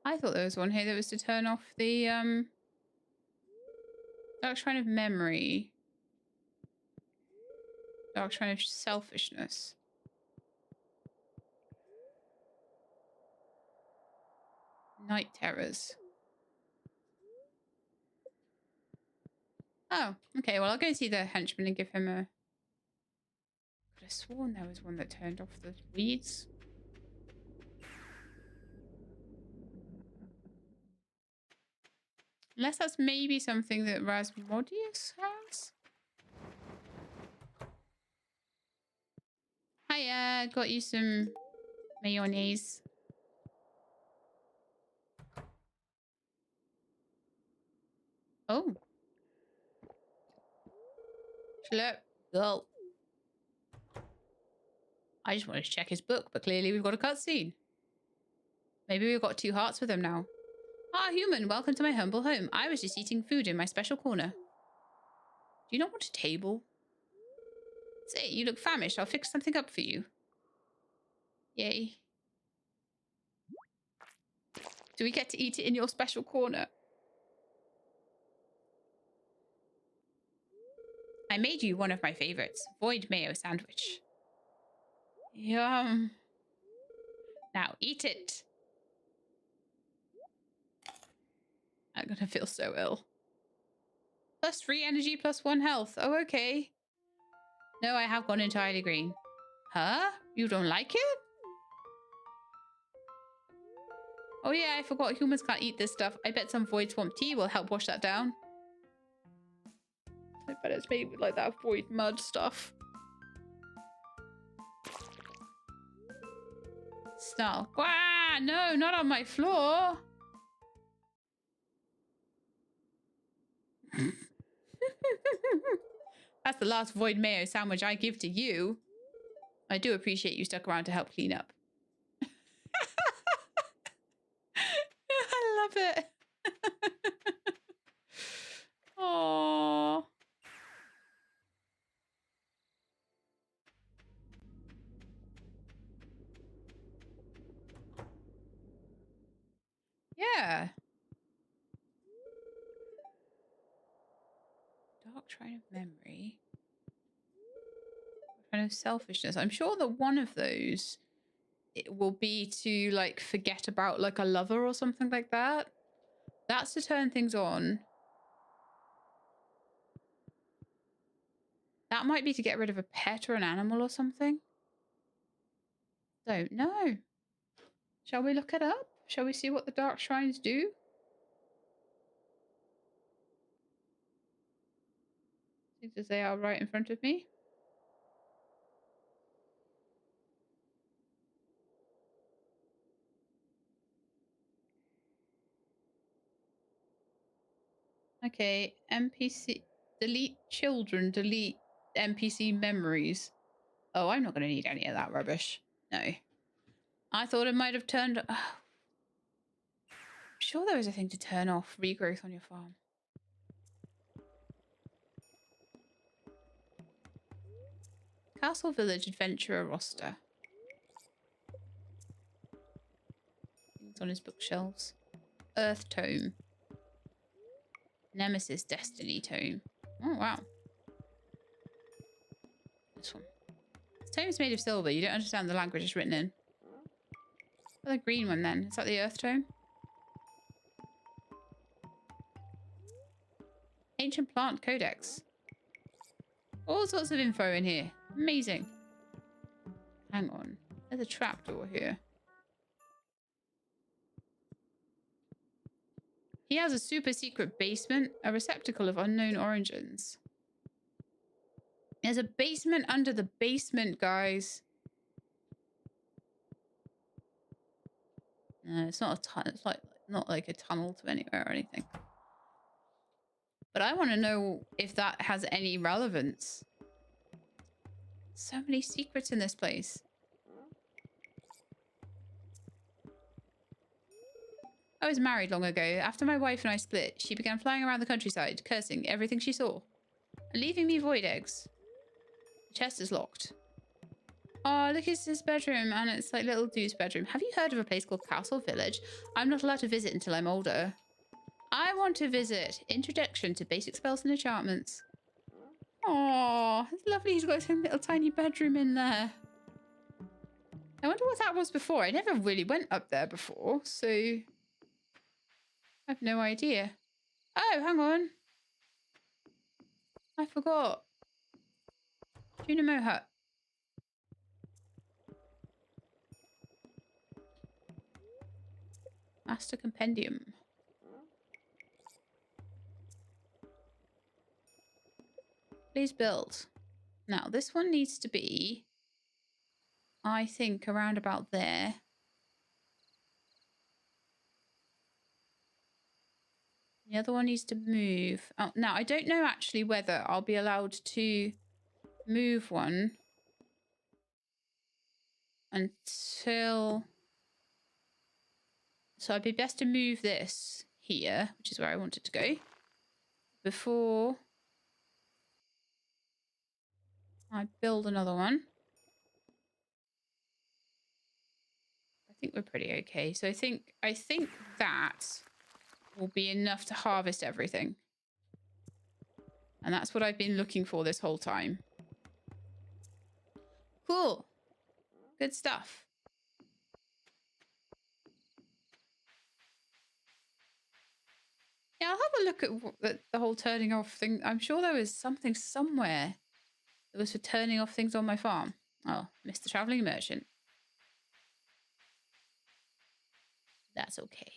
I thought there was one here that was to turn off the Dark Shrine of Memory. Dark Shrine of Selfishness. Night terrors. Oh, okay. Well, I'll go see the henchman and give him a... Could have sworn there was one that turned off the weeds. Unless that's maybe something that Rasmodius has. Hiya, got you some mayonnaise. Oh. Schlep. Go. I just wanted to check his book, but clearly we've got a cutscene. Maybe we've got 2 hearts with him now. Ah, human, welcome to my humble home. I was just eating food in my special corner. Do you not want a table? Say, you look famished. I'll fix something up for you. Yay. Do we get to eat it in your special corner? I made you one of my favorites. Void mayo sandwich. Yum. Now eat it. I'm gonna feel so ill. +3 energy, +1 health. Oh, okay. No, I have gone entirely green. Huh? You don't like it? Oh yeah, I forgot humans can't eat this stuff. I bet some void swamp tea will help wash that down. I bet it's made with like that void mud stuff. Snarl. Wah! No, not on my floor. That's the last void mayo sandwich I give to you. I do appreciate you stuck around to help clean up. I love it. Aww. Yeah. Dark Shrine of Memory. Kind of selfishness. I'm sure that one of those it will be to like forget about like a lover or something like that. That's to turn things on. That might be to get rid of a pet or an animal or something. Don't know. Shall we look it up? Shall we see what the dark shrines do? Seems as they are right in front of me. Okay, NPC, delete children, delete NPC memories. Oh, I'm not going to need any of that rubbish. No. I thought it might have turned... I'm sure there was a thing to turn off regrowth on your farm. Castle Village Adventurer roster. It's on his bookshelves. Earth Tome. Nemesis Destiny Tome. Oh, wow. This one. This tome is made of silver. You don't understand the language it's written in. Oh, the green one then. Is that the Earth Tome? Ancient Plant Codex. All sorts of info in here. Amazing. Hang on. There's a trapdoor here. He has a super secret basement, a receptacle of unknown origins. There's a basement under the basement, guys. No, it's not a tunnel. It's like not like a tunnel to anywhere or anything. But I want to know if that has any relevance. So many secrets in this place. I was married long ago. After my wife and I split, she began flying around the countryside, cursing everything she saw, and leaving me void eggs. The chest is locked. Oh, look, it's his bedroom, and it's like little dude's bedroom. Have you heard of a place called Castle Village? I'm not allowed to visit until I'm older. I want to visit. Introduction to basic spells and enchantments. Oh, it's lovely. He's got his own little tiny bedroom in there. I wonder what that was before. I never really went up there before, so... I have no idea. Oh, hang on. I forgot. Junimo hut. Master Compendium. Please build. Now, this one needs to be, I think, around about there. The other one needs to move. Oh, now, I don't know actually whether I'll be allowed to move one until... So I'd be best to move this here, which is where I want it to go, before I build another one. I think we're pretty okay. So I think that will be enough to harvest everything. And that's what I've been looking for this whole time. Cool. Good stuff. Yeah, I'll have a look at the whole turning off thing. I'm sure there was something somewhere that was for turning off things on my farm. Oh, Mr. Traveling Merchant. That's okay.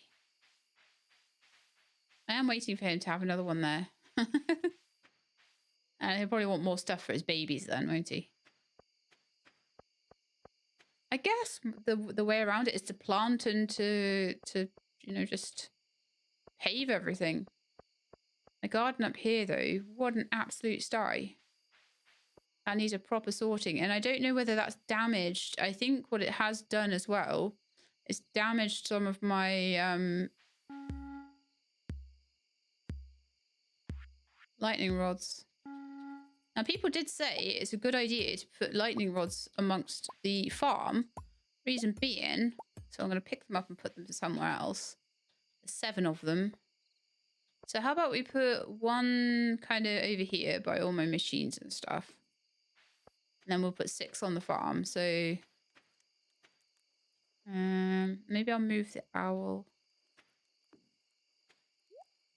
I am waiting for him to have another one there. And he'll probably want more stuff for his babies then, won't he? I guess the way around it is to plant and to you know, just pave everything. My garden up here, though, what an absolute sty. That needs a proper sorting. And I don't know whether that's damaged. I think what it has done as well is damaged some of my lightning rods. Now, people did say it's a good idea to put lightning rods amongst the farm. Reason being, so I'm going to pick them up and put them somewhere else. There's 7 of them. So how about we put one kind of over here by all my machines and stuff. And then we'll put 6 on the farm. So maybe I'll move the owl.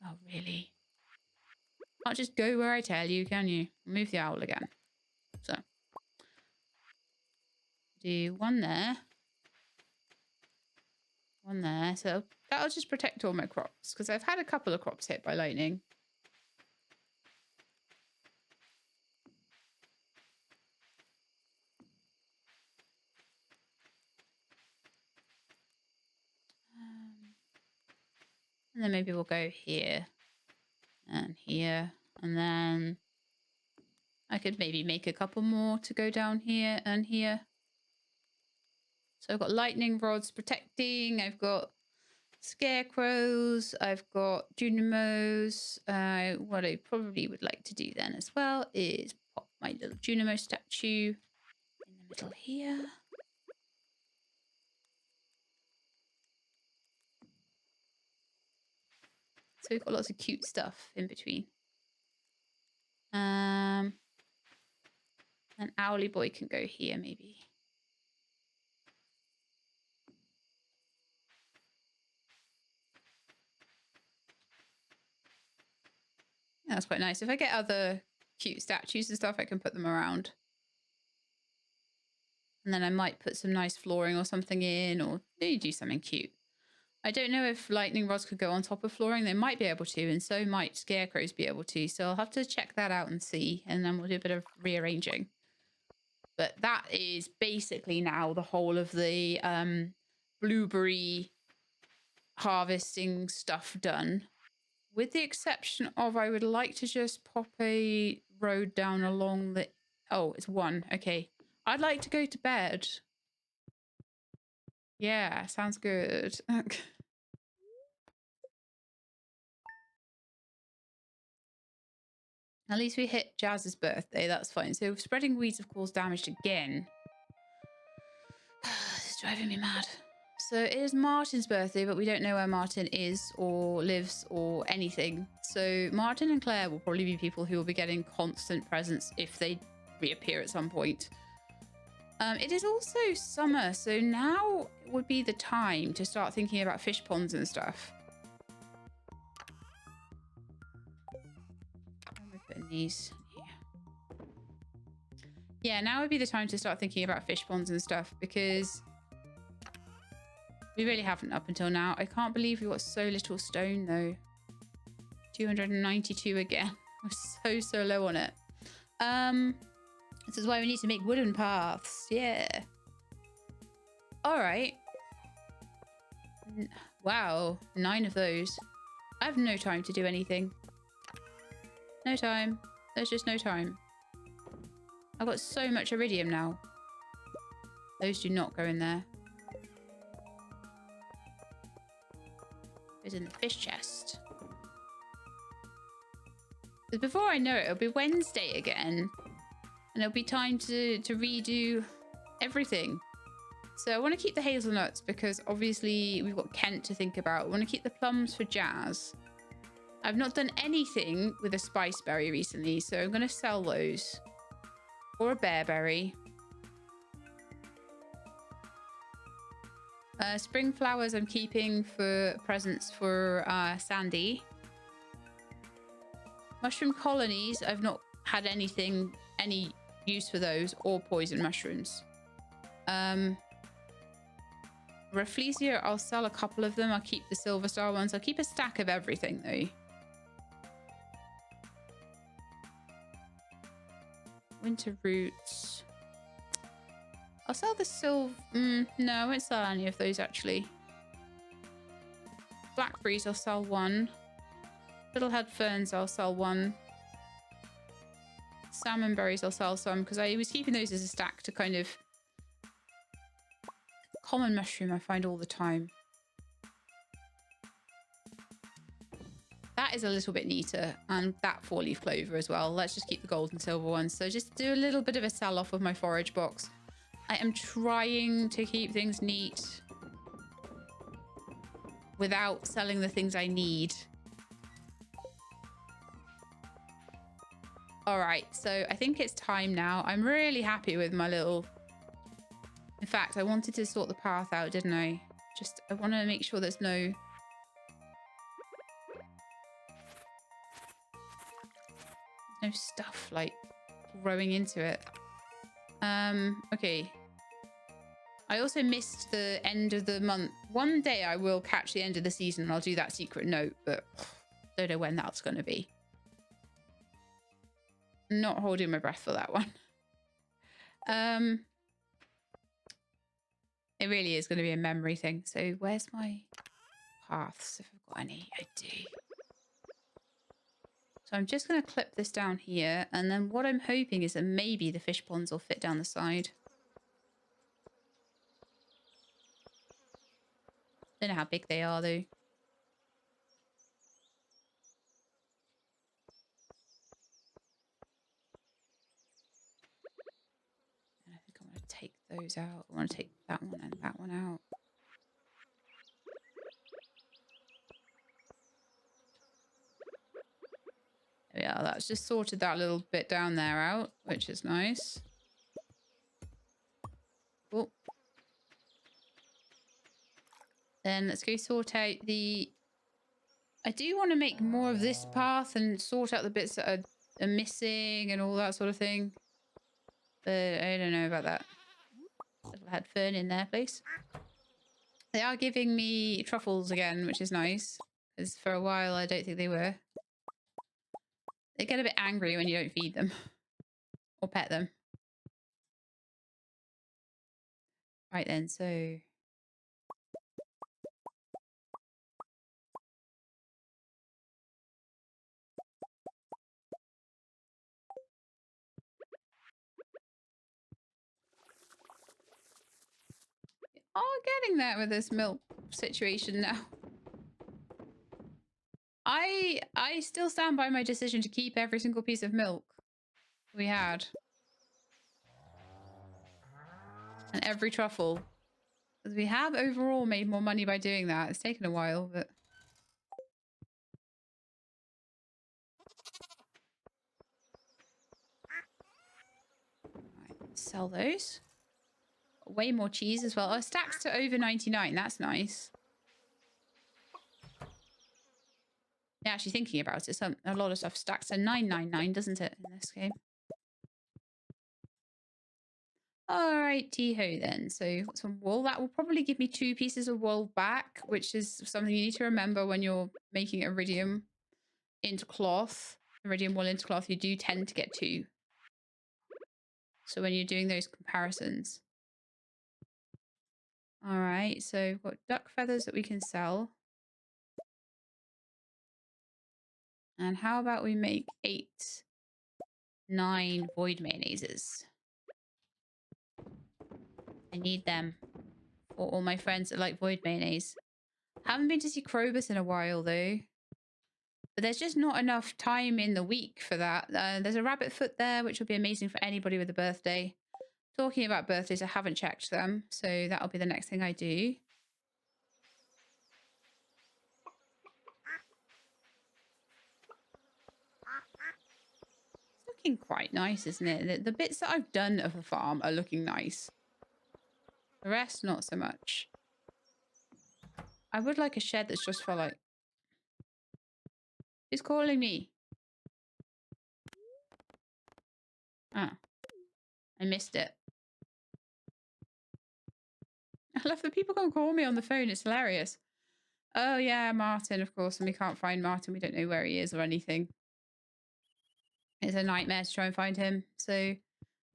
Oh, really? Can't just go where I tell you, can you? Move the owl again. So do one there. One there. So that'll just protect all my crops, because I've had a couple of crops hit by lightning. And then maybe we'll go here and here. And then I could maybe make a couple more to go down here and here. So I've got lightning rods protecting. I've got scarecrows. I've got Junimos. What I probably would like to do then as well is pop my little Junimo statue in the middle here. So we've got lots of cute stuff in between. And Owly Boy can go here maybe. That's quite nice. If I get other cute statues and stuff, I can put them around. And then I might put some nice flooring or something in, or maybe do something cute. I don't know if lightning rods could go on top of flooring. They might be able to, and so might scarecrows be able to. So I'll have to check that out and see, and then we'll do a bit of rearranging. But that is basically now the whole of the blueberry harvesting stuff done. With the exception of, I would like to just pop a road down along the... Oh, it's 1. Okay. I'd like to go to bed. Yeah, sounds good. At least we hit Jazz's birthday. That's fine. So spreading weeds have caused damage again. It's driving me mad. So it is Martin's birthday, but we don't know where Martin is or lives or anything. So Martin and Claire will probably be people who will be getting constant presents if they reappear at some point. It is also summer, so now would be the time to start thinking about fish ponds and stuff. putting these here. Yeah, now would be the time to start thinking about fish ponds and stuff, because we really haven't up until now. I can't believe we got so little stone though. 292 again. We're so low on it. This is why we need to make wooden paths. Yeah. All right. Wow, 9 of those. I have no time to do anything. No time. There's just no time. I've got so much iridium now. Those do not go in there. Goes in the fish chest. Because before I know it, it'll be Wednesday again. And it'll be time to redo everything. So I want to keep the hazelnuts because obviously we've got Kent to think about. I want to keep the plums for Jazz. I've not done anything with a spice berry recently, so I'm going to sell those. Or a bearberry. Spring flowers I'm keeping for presents for Sandy. Mushroom colonies, I've not had any use for those, or poison mushrooms. Rafflesia, I'll sell a couple of them. I'll keep the silver star ones. I'll keep a stack of everything though. Winter roots. I'll sell the silver. No, I won't sell any of those actually. Blackberries, I'll sell one. Fiddlehead ferns, I'll sell one. Salmon berries, I'll sell some because I was keeping those as a stack to kind of. Common mushroom I find all the time. That is a little bit neater, and that 4-leaf clover as well. Let's just keep the gold and silver ones. So just do a little bit of a sell-off of my forage box. I am trying to keep things neat without selling the things I need. All right, so I think it's time now. I'm really happy with my little... In fact, I wanted to sort the path out, didn't I? I want to make sure there's no stuff like growing into it. Okay. I also missed the end of the month. One day I will catch the end of the season and I'll do that secret note, but don't know when that's going to be. Not holding my breath for that one. It really is going to be a memory thing. So where's my paths, if I've got any? I do. So I'm just going to clip this down here. And then what I'm hoping is that maybe the fish ponds will fit down the side. Don't know how big they are though. And I think I'm going to take those out. I want to take that one and that one out. Yeah, that's just sorted that little bit down there out, which is nice. Oh. Then let's go sort out the... I do want to make more of this path and sort out the bits that are missing and all that sort of thing. But I don't know about that. Little head fern in there, please. They are giving me truffles again, which is nice. Because for a while, I don't think they were. They get a bit angry when you don't feed them. Or pet them. Right then, so... Oh, getting that with this milk situation now. I still stand by my decision to keep every single piece of milk we had. And every truffle. Because we have overall made more money by doing that. It's taken a while, but... Right, sell those. Way more cheese as well. Oh, stacks to over 99. That's nice. Yeah, actually thinking about it, a lot of stuff stacks to 999, doesn't it, in this game? Alrighty-ho then. So some wool. That will probably give me 2 pieces of wool back, which is something you need to remember when you're making iridium into cloth. Iridium wool into cloth, you do tend to get 2. So when you're doing those comparisons. Alright, so we've got duck feathers that we can sell. And how about we make 8, 9 void mayonnaises? I need them for all my friends that like void mayonnaise. Haven't been to see Krobus in a while though. But there's just not enough time in the week for that. There's a rabbit foot there, which will be amazing for anybody with a birthday. Talking about birthdays, I haven't checked them. So that'll be the next thing I do. It's looking quite nice, isn't it? The bits that I've done of the farm are looking nice. The rest, not so much. I would like a shed that's just for like... Who's calling me? Ah. I missed it. I love that people can call me on the phone. It's hilarious. Oh, yeah, Martin, of course. And we can't find Martin. We don't know where he is or anything. It's a nightmare to try and find him. So,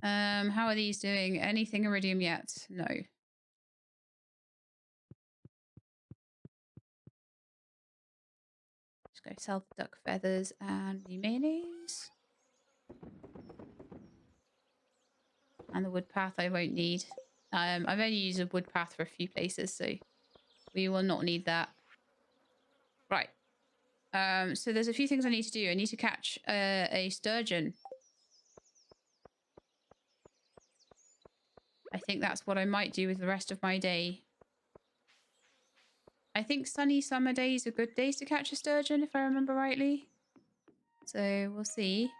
how are these doing? Anything iridium yet? No. Just go sell the duck feathers and the mayonnaise. And the wood path I won't need. I've only used a wood path for a few places, so we will not need that. Right. So there's a few things I need to do. I need to catch a sturgeon. I think that's what I might do with the rest of my day. I think sunny summer days are good days to catch a sturgeon, if I remember rightly. So we'll see.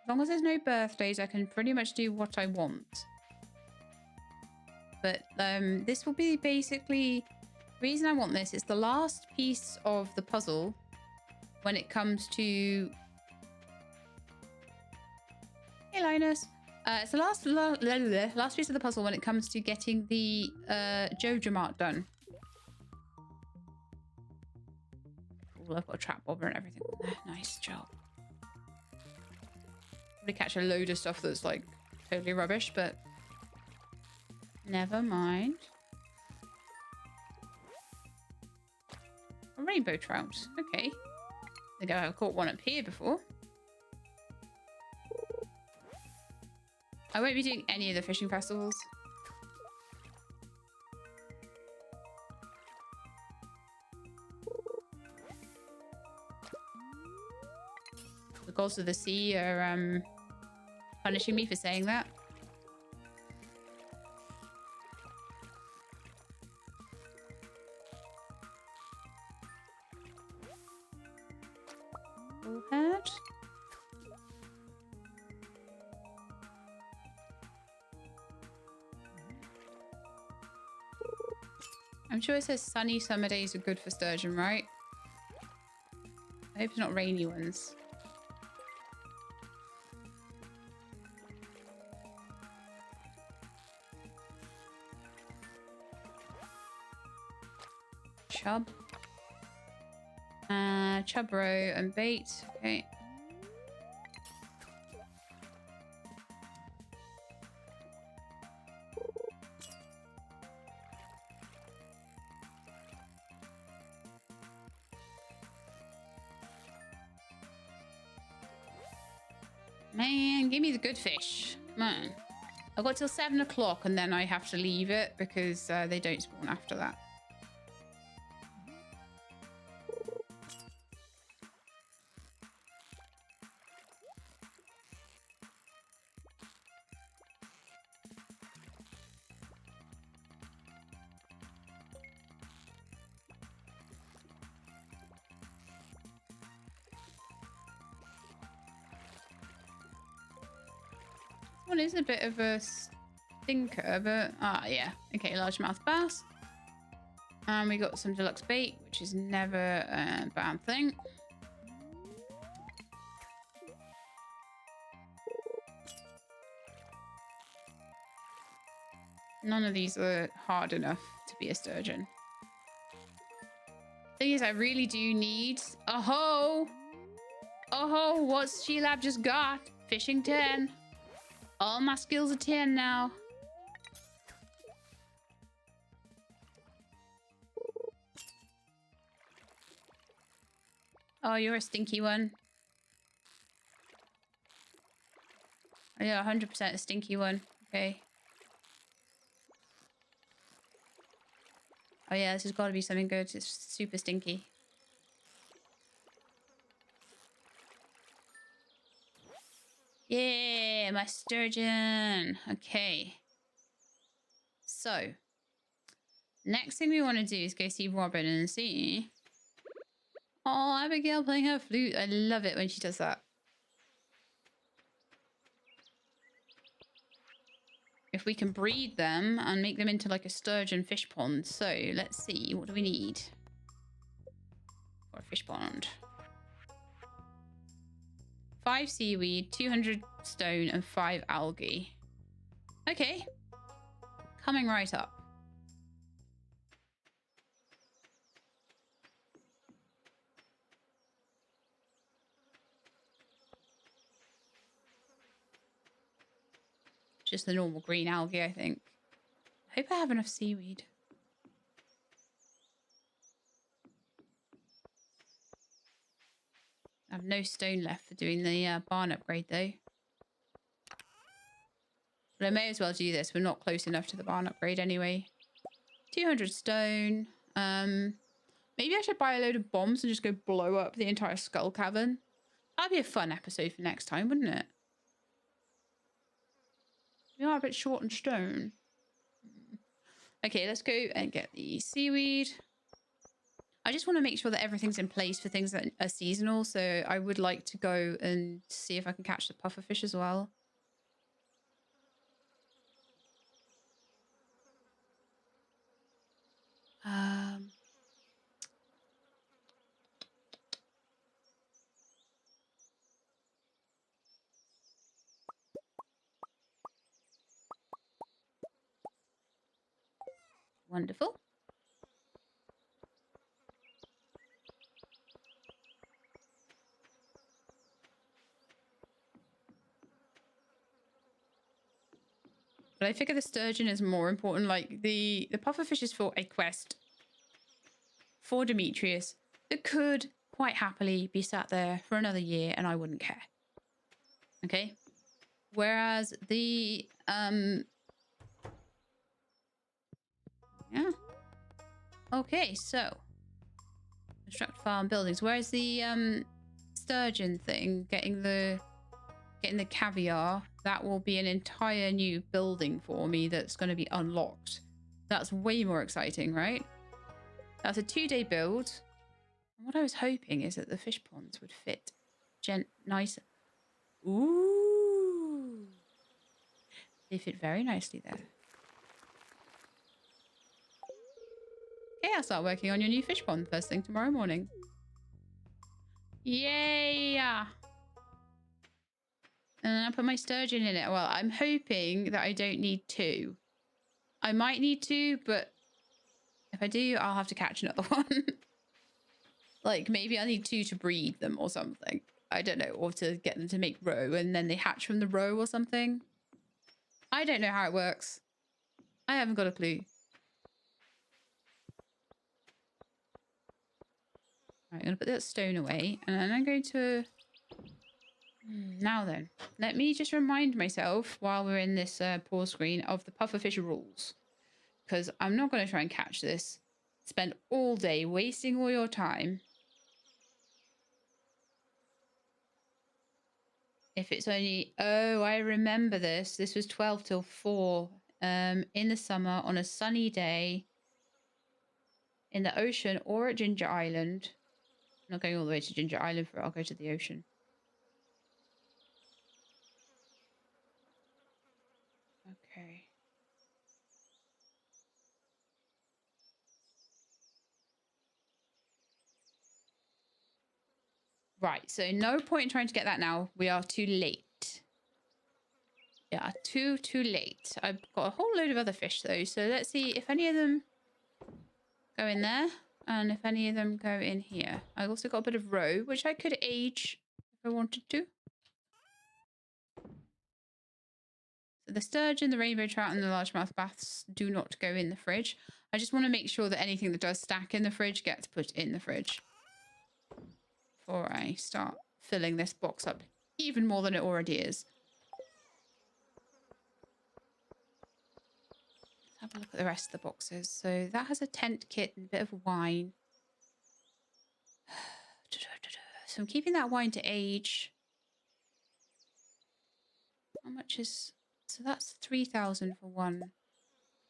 As long as there's no birthdays, I can pretty much do what I want. But this will be basically... The reason I want this is the last piece of the puzzle when it comes to... Hey, Linus. It's the last piece of the puzzle when it comes to getting the Jojo Mart done. Oh, I've got a trap bobber and everything. Nice job. Probably catch a load of stuff that's like totally rubbish, but never mind. A rainbow trout. Okay. I think I've caught one up here before. I won't be doing any of the fishing festivals. The gods of the sea are punishing me for saying that. Bullhead. I'm sure it says sunny summer days are good for sturgeon, right? I hope it's not rainy ones. Chub. Chub roe and bait. Okay. Man, give me the good fish. Come on. I've got till 7 o'clock and then I have to leave it because they don't spawn after that. One is a bit of a stinker, but... Ah, yeah. Okay, largemouth bass. And we got some deluxe bait, which is never a bad thing. None of these are hard enough to be a sturgeon. Thing is, I really do need a hoe. Oh, what's She-Lab just got? Fishing 10. All my skills are 10 now. Oh, you're a stinky one. Oh, yeah, 100% a stinky one. Okay. Oh, yeah, this has got to be something good. It's super stinky. Yeah, my sturgeon. Okay. So, next thing we want to do is go see Robin and see. Oh, Abigail playing her flute. I love it when she does that. If we can breed them and make them into like a sturgeon fish pond. So, let's see. What do we need for a fish pond? 5 seaweed, 200 stone, and 5 algae. Okay. Coming right up. Just the normal green algae, I think. I hope I have enough seaweed. I have no stone left for doing the barn upgrade, though. But I may as well do this. We're not close enough to the barn upgrade anyway. 200 stone. Maybe I should buy a load of bombs and just go blow up the entire skull cavern. That'd be a fun episode for next time, wouldn't it? We are a bit short on stone. Okay, let's go and get the seaweed. I just want to make sure that everything's in place for things that are seasonal. So I would like to go and see if I can catch the pufferfish as well. Wonderful. But I figure the sturgeon is more important. Like the pufferfish is for a quest for Demetrius that could quite happily be sat there for another year and I wouldn't care. Okay. Whereas the yeah. Okay, so construct farm buildings. Whereas the sturgeon thing, getting the caviar, that will be an entire new building for me that's going to be unlocked. That's way more exciting, right? That's a 2-day build. And what I was hoping is that the fish ponds would fit nicer. Ooh. They fit very nicely there. Okay, I'll start working on your new fish pond first thing tomorrow morning. Yay! And then I'll put my sturgeon in it. Well, I'm hoping that I don't need 2. I might need 2, but if I do, I'll have to catch another one. Like, maybe I need 2 to breed them or something. I don't know. Or to get them to make roe and then they hatch from the roe or something. I don't know how it works. I haven't got a clue. Right, I'm going to put that stone away. And then I'm going to... Now then, let me just remind myself while we're in this pause screen of the pufferfish rules. Because I'm not going to try and catch this. Spend all day wasting all your time. If it's only... Oh, I remember this. This was 12 till 4 in the summer on a sunny day in the ocean or at Ginger Island. I'm not going all the way to Ginger Island for it. I'll go to the ocean. Okay. Right, so no point in trying to get that now. We are too late. Yeah, too late. I've got a whole load of other fish though, so let's see if any of them go in there and if any of them go in here. I've also got a bit of roe, which I could age if I wanted to. So the sturgeon, the rainbow trout, and the largemouth bass do not go in the fridge. I just want to make sure that anything that does stack in the fridge gets put in the fridge before I start filling this box up even more than it already is. Let's have a look at the rest of the boxes. So that has a tent kit and a bit of wine. So I'm keeping that wine to age. How much is... So that's 3,000 for one.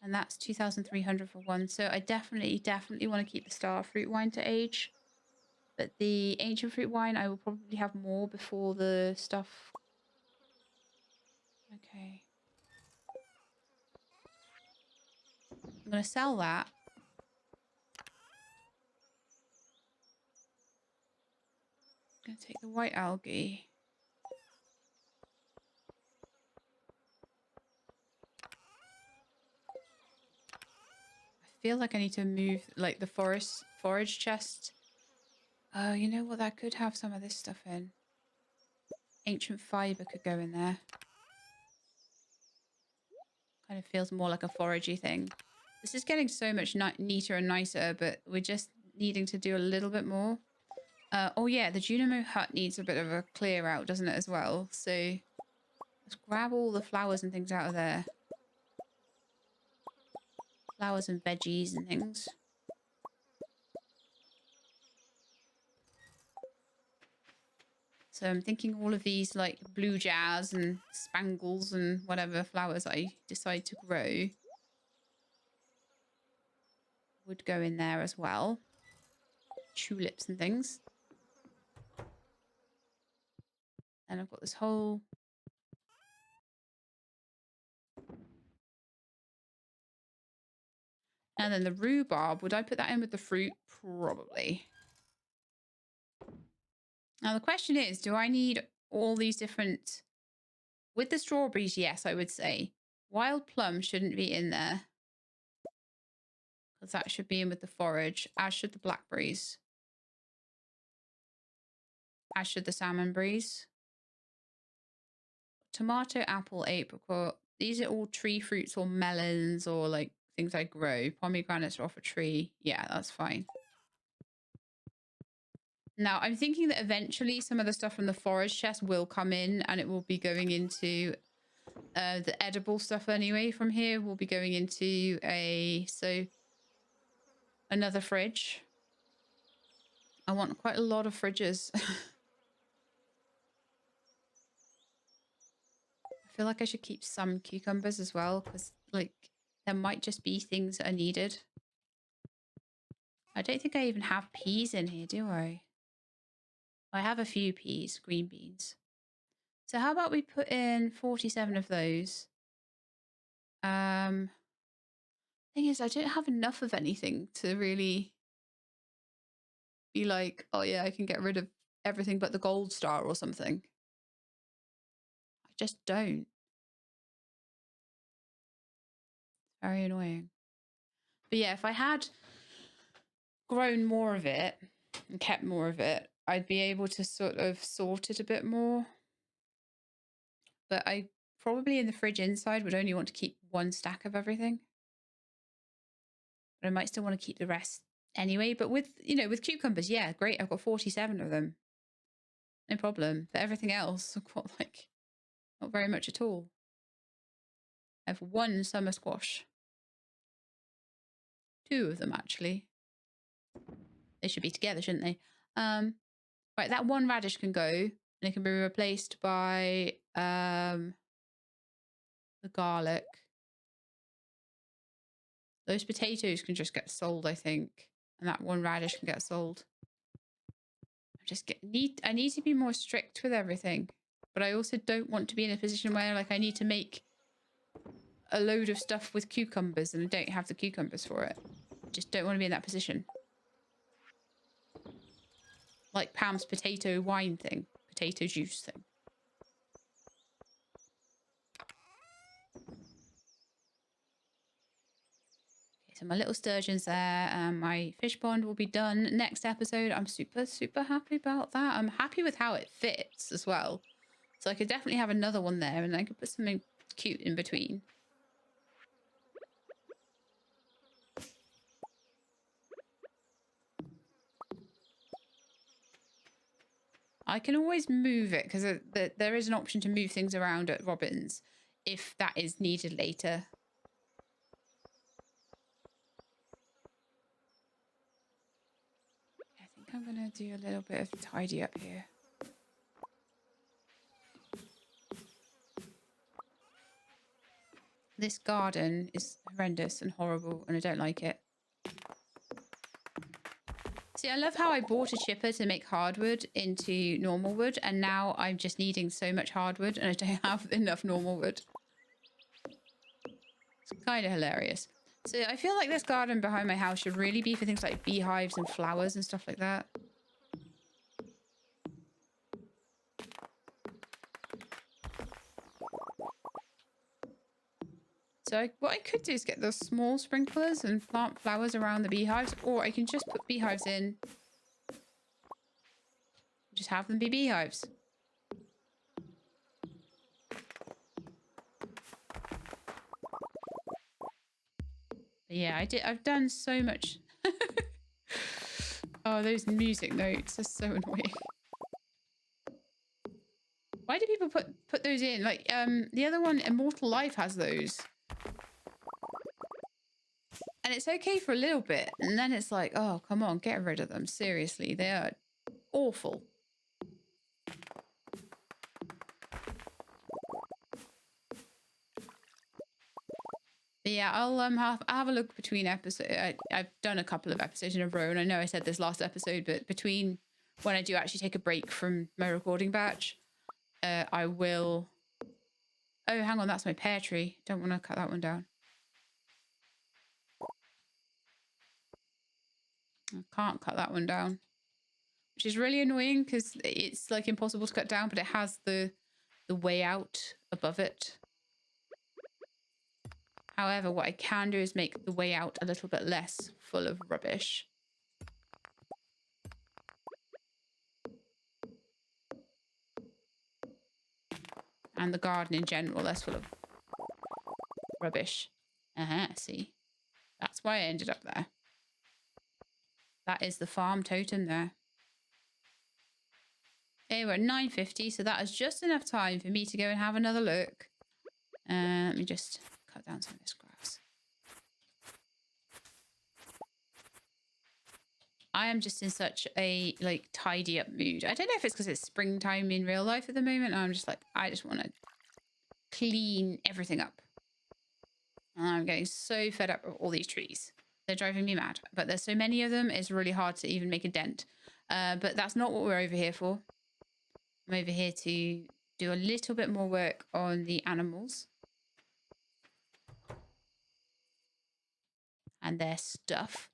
And that's 2,300 for one. So I definitely want to keep the star fruit wine to age. But the ancient fruit wine, I will probably have more before the stuff. Okay. I'm going to sell that. I'm going to take the white algae. I feel like I need to move like the forage chest. Oh, you know what? That could have some of this stuff in. Ancient fiber could go in there. Kind of feels more like a foragey thing. This is getting so much neater and nicer, but we're just needing to do a little bit more. Oh yeah, the Junimo hut needs a bit of a clear out, doesn't it, as well? So let's grab all the flowers and things out of there. Flowers and veggies and things. So I'm thinking all of these like blue jazz and spangles and whatever flowers I decide to grow would go in there as well. Tulips and things. And I've got this whole... And then the rhubarb, would I put that in with the fruit? Probably. Now the question is, do I need all these different... With the strawberries, yes, I would say. Wild plum shouldn't be in there. Because that should be in with the forage, as should the blackberries. As should the salmonberries. Tomato, apple, apricot. These are all tree fruits or melons or like things I grow. Pomegranates are off a tree. Yeah, that's fine. Now, I'm thinking that eventually some of the stuff from the forage chest will come in and it will be going into the edible stuff anyway from here. Will be going into another fridge. I want quite a lot of fridges. I feel like I should keep some cucumbers as well because like there might just be things that are needed. I don't think I even have peas in here, do I? I have a few peas, green beans. So how about we put in 47 of those? Thing is, I don't have enough of anything to really be like, oh yeah, I can get rid of everything but the gold star or something. I just don't. Very annoying. But yeah, if I had grown more of it and kept more of it, I'd be able to sort of sort it a bit more. But I probably in the fridge inside would only want to keep one stack of everything. But I might still want to keep the rest anyway. But with, you know, with cucumbers, yeah, great. I've got 47 of them. No problem. But everything else, I've got like not very much at all. I have one summer squash. Two of them, actually. They should be together, shouldn't they? Right, that one radish can go. And it can be replaced by the garlic. Those potatoes can just get sold, I think. And that one radish can get sold. I need to be more strict with everything. But I also don't want to be in a position where like I need to make a load of stuff with cucumbers and I don't have the cucumbers for it. I just don't want to be in that position. like Pam's potato wine thing, potato juice thing. Okay, so my little sturgeons there. My fish pond will be done next episode. I'm super, super happy about that. I'm happy with how it fits as well. So I could definitely have another one there, and I could put something cute in between. I can always move it because there is an option to move things around at Robin's if that is needed later. I think I'm going to do a little bit of tidy up here. This garden is horrendous and horrible, and I don't like it. See, I love how I bought a chipper to make hardwood into normal wood, and now I'm just needing so much hardwood, and I don't have enough normal wood. It's kind of hilarious. So I feel like this garden behind my house should really be for things like beehives and flowers and stuff like that. So what I could do is get those small sprinklers and plant flowers around the beehives, or I can just put beehives in. Just have them be beehives. But yeah, I've done so much. Oh, those music notes are so annoying. Why do people put those in? Like, the other one, Immortal Life, has those. And it's okay for a little bit. And then it's like, oh, come on, get rid of them. Seriously, they are awful. But yeah, I'll have a look between episodes. I've done a couple of episodes in a row, and I know I said this last episode, but between when I do actually take a break from my recording batch, I will... Oh, hang on, that's my pear tree. Don't want to cut that one down. I can't cut that one down, which is really annoying because it's like impossible to cut down, but it has the way out above it. However, what I can do is make the way out a little bit less full of rubbish. And the garden in general less full of rubbish. See? That's why I ended up there. That is the farm totem there. Okay, we're at 9:50, so that is just enough time for me to go and have another look. Let me just cut down some of this grass. I am just in such a like tidy up mood. I don't know if it's because it's springtime in real life at the moment. I'm just like, I just want to clean everything up. And I'm getting so fed up with all these trees. They're driving me mad. But there's so many of them, it's really hard to even make a dent. But that's not what we're over here for. I'm over here to do a little bit more work on the animals. And their stuff.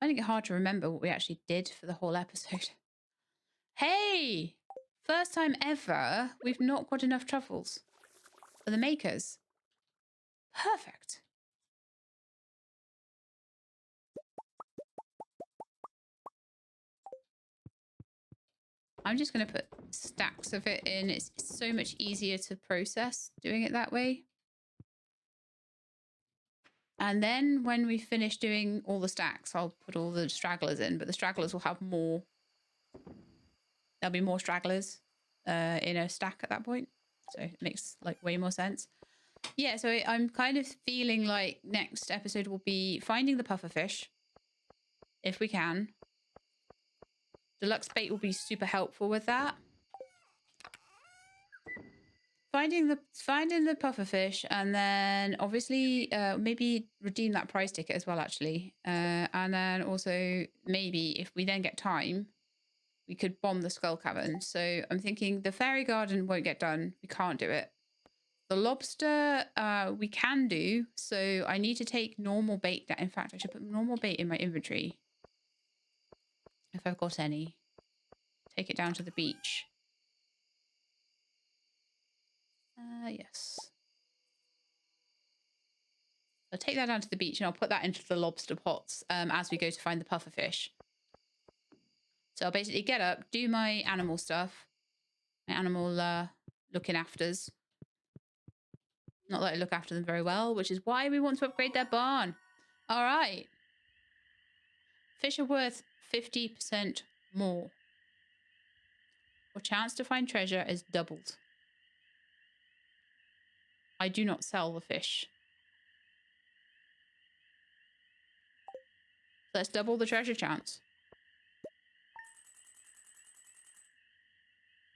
I think it's hard to remember what we actually did for the whole episode. Hey! First time ever, we've not got enough truffles for the makers. Perfect. I'm just going to put stacks of it in. It's so much easier to process doing it that way. And then when we finish doing all the stacks, I'll put all the stragglers in, but the stragglers will have more. There'll be more stragglers in a stack at that point. So it makes like way more sense. Yeah, so I'm kind of feeling like next episode will be finding the pufferfish, if we can. Deluxe bait will be super helpful with that. Finding the pufferfish, and then obviously maybe redeem that prize ticket as well, actually. And then also maybe if we then get time, we could bomb the skull cavern. So I'm thinking the fairy garden won't get done. We can't do it. The lobster we can do. So I need to take normal bait. In fact, I should put normal bait in my inventory. If I've got any. Take it down to the beach. Yes. I'll take that down to the beach and I'll put that into the lobster pots as we go to find the pufferfish. So I'll basically get up, do my animal stuff. My animal looking afters. Not that I look after them very well, which is why we want to upgrade their barn. All right. Fish are worth 50% more. Your chance to find treasure is doubled. I do not sell the fish. Let's double the treasure chance.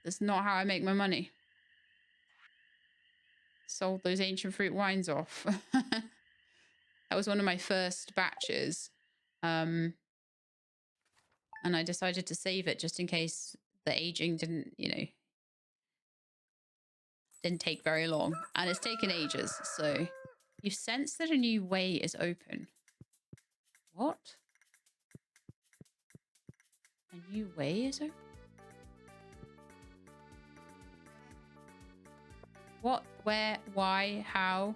That's not how I make my money. Sold those ancient fruit wines off. That was one of my first batches. And I decided to save it just in case the aging didn't, didn't take very long. And it's taken ages. So you sense that a new way is open. What? A new way is open? What? Where? Why? How?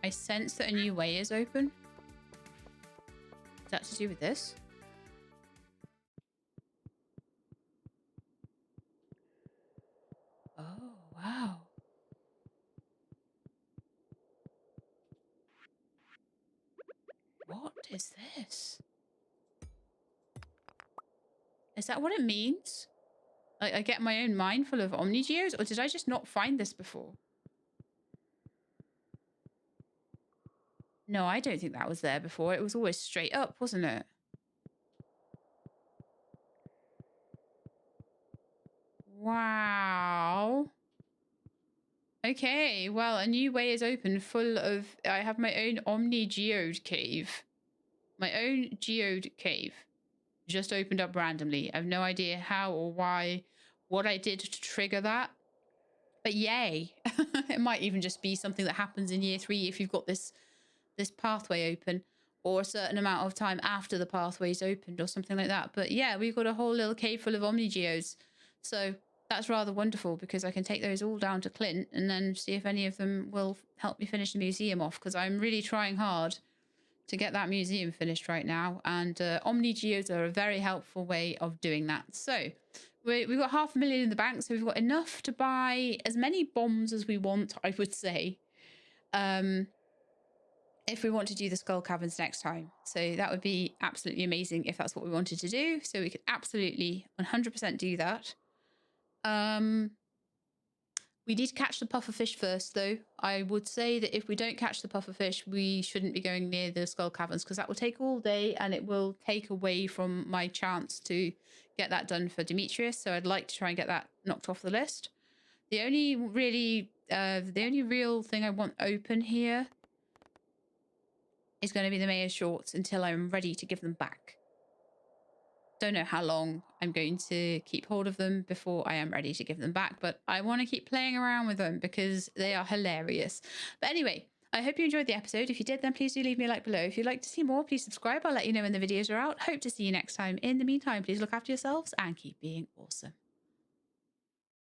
I sense that a new way is open. Is that to do with this? Oh, wow. What is this? Is that what it means? Like, I get my own mind full of omnigeos? Or did I just not find this before? No, I don't think that was there before. It was always straight up, wasn't it? Wow. Okay, well, a new way is open full of... I have my own omni-geode cave. My own geode cave. Just opened up randomly. I have no idea how or why, what I did to trigger that. But yay. It might even just be something that happens in year 3 if you've got this pathway open, or a certain amount of time after the pathway's opened or something like that. But yeah, we've got a whole little cave full of omnigeos. So that's rather wonderful because I can take those all down to Clint and then see if any of them will help me finish the museum off, because I'm really trying hard to get that museum finished right now. And omnigeos are a very helpful way of doing that. So we've got 500,000 in the bank, so we've got enough to buy as many bombs as we want, I would say. If we want to do the skull caverns next time. So that would be absolutely amazing if that's what we wanted to do. So we could absolutely 100% do that. We need to catch the pufferfish first, though. I would say that if we don't catch the pufferfish, we shouldn't be going near the skull caverns, because that will take all day and it will take away from my chance to get that done for Demetrius. So I'd like to try and get that knocked off the list. The only real thing I want open here is going to be the mayor's shorts until I'm ready to give them back. Don't know how long I'm going to keep hold of them before I am ready to give them back, but I want to keep playing around with them because they are hilarious. But anyway, I hope you enjoyed the episode. If you did, then please do leave me a like below. If you'd like to see more, please subscribe. I'll let you know when the videos are out. Hope to see you next time. In the meantime, please look after yourselves and keep being awesome.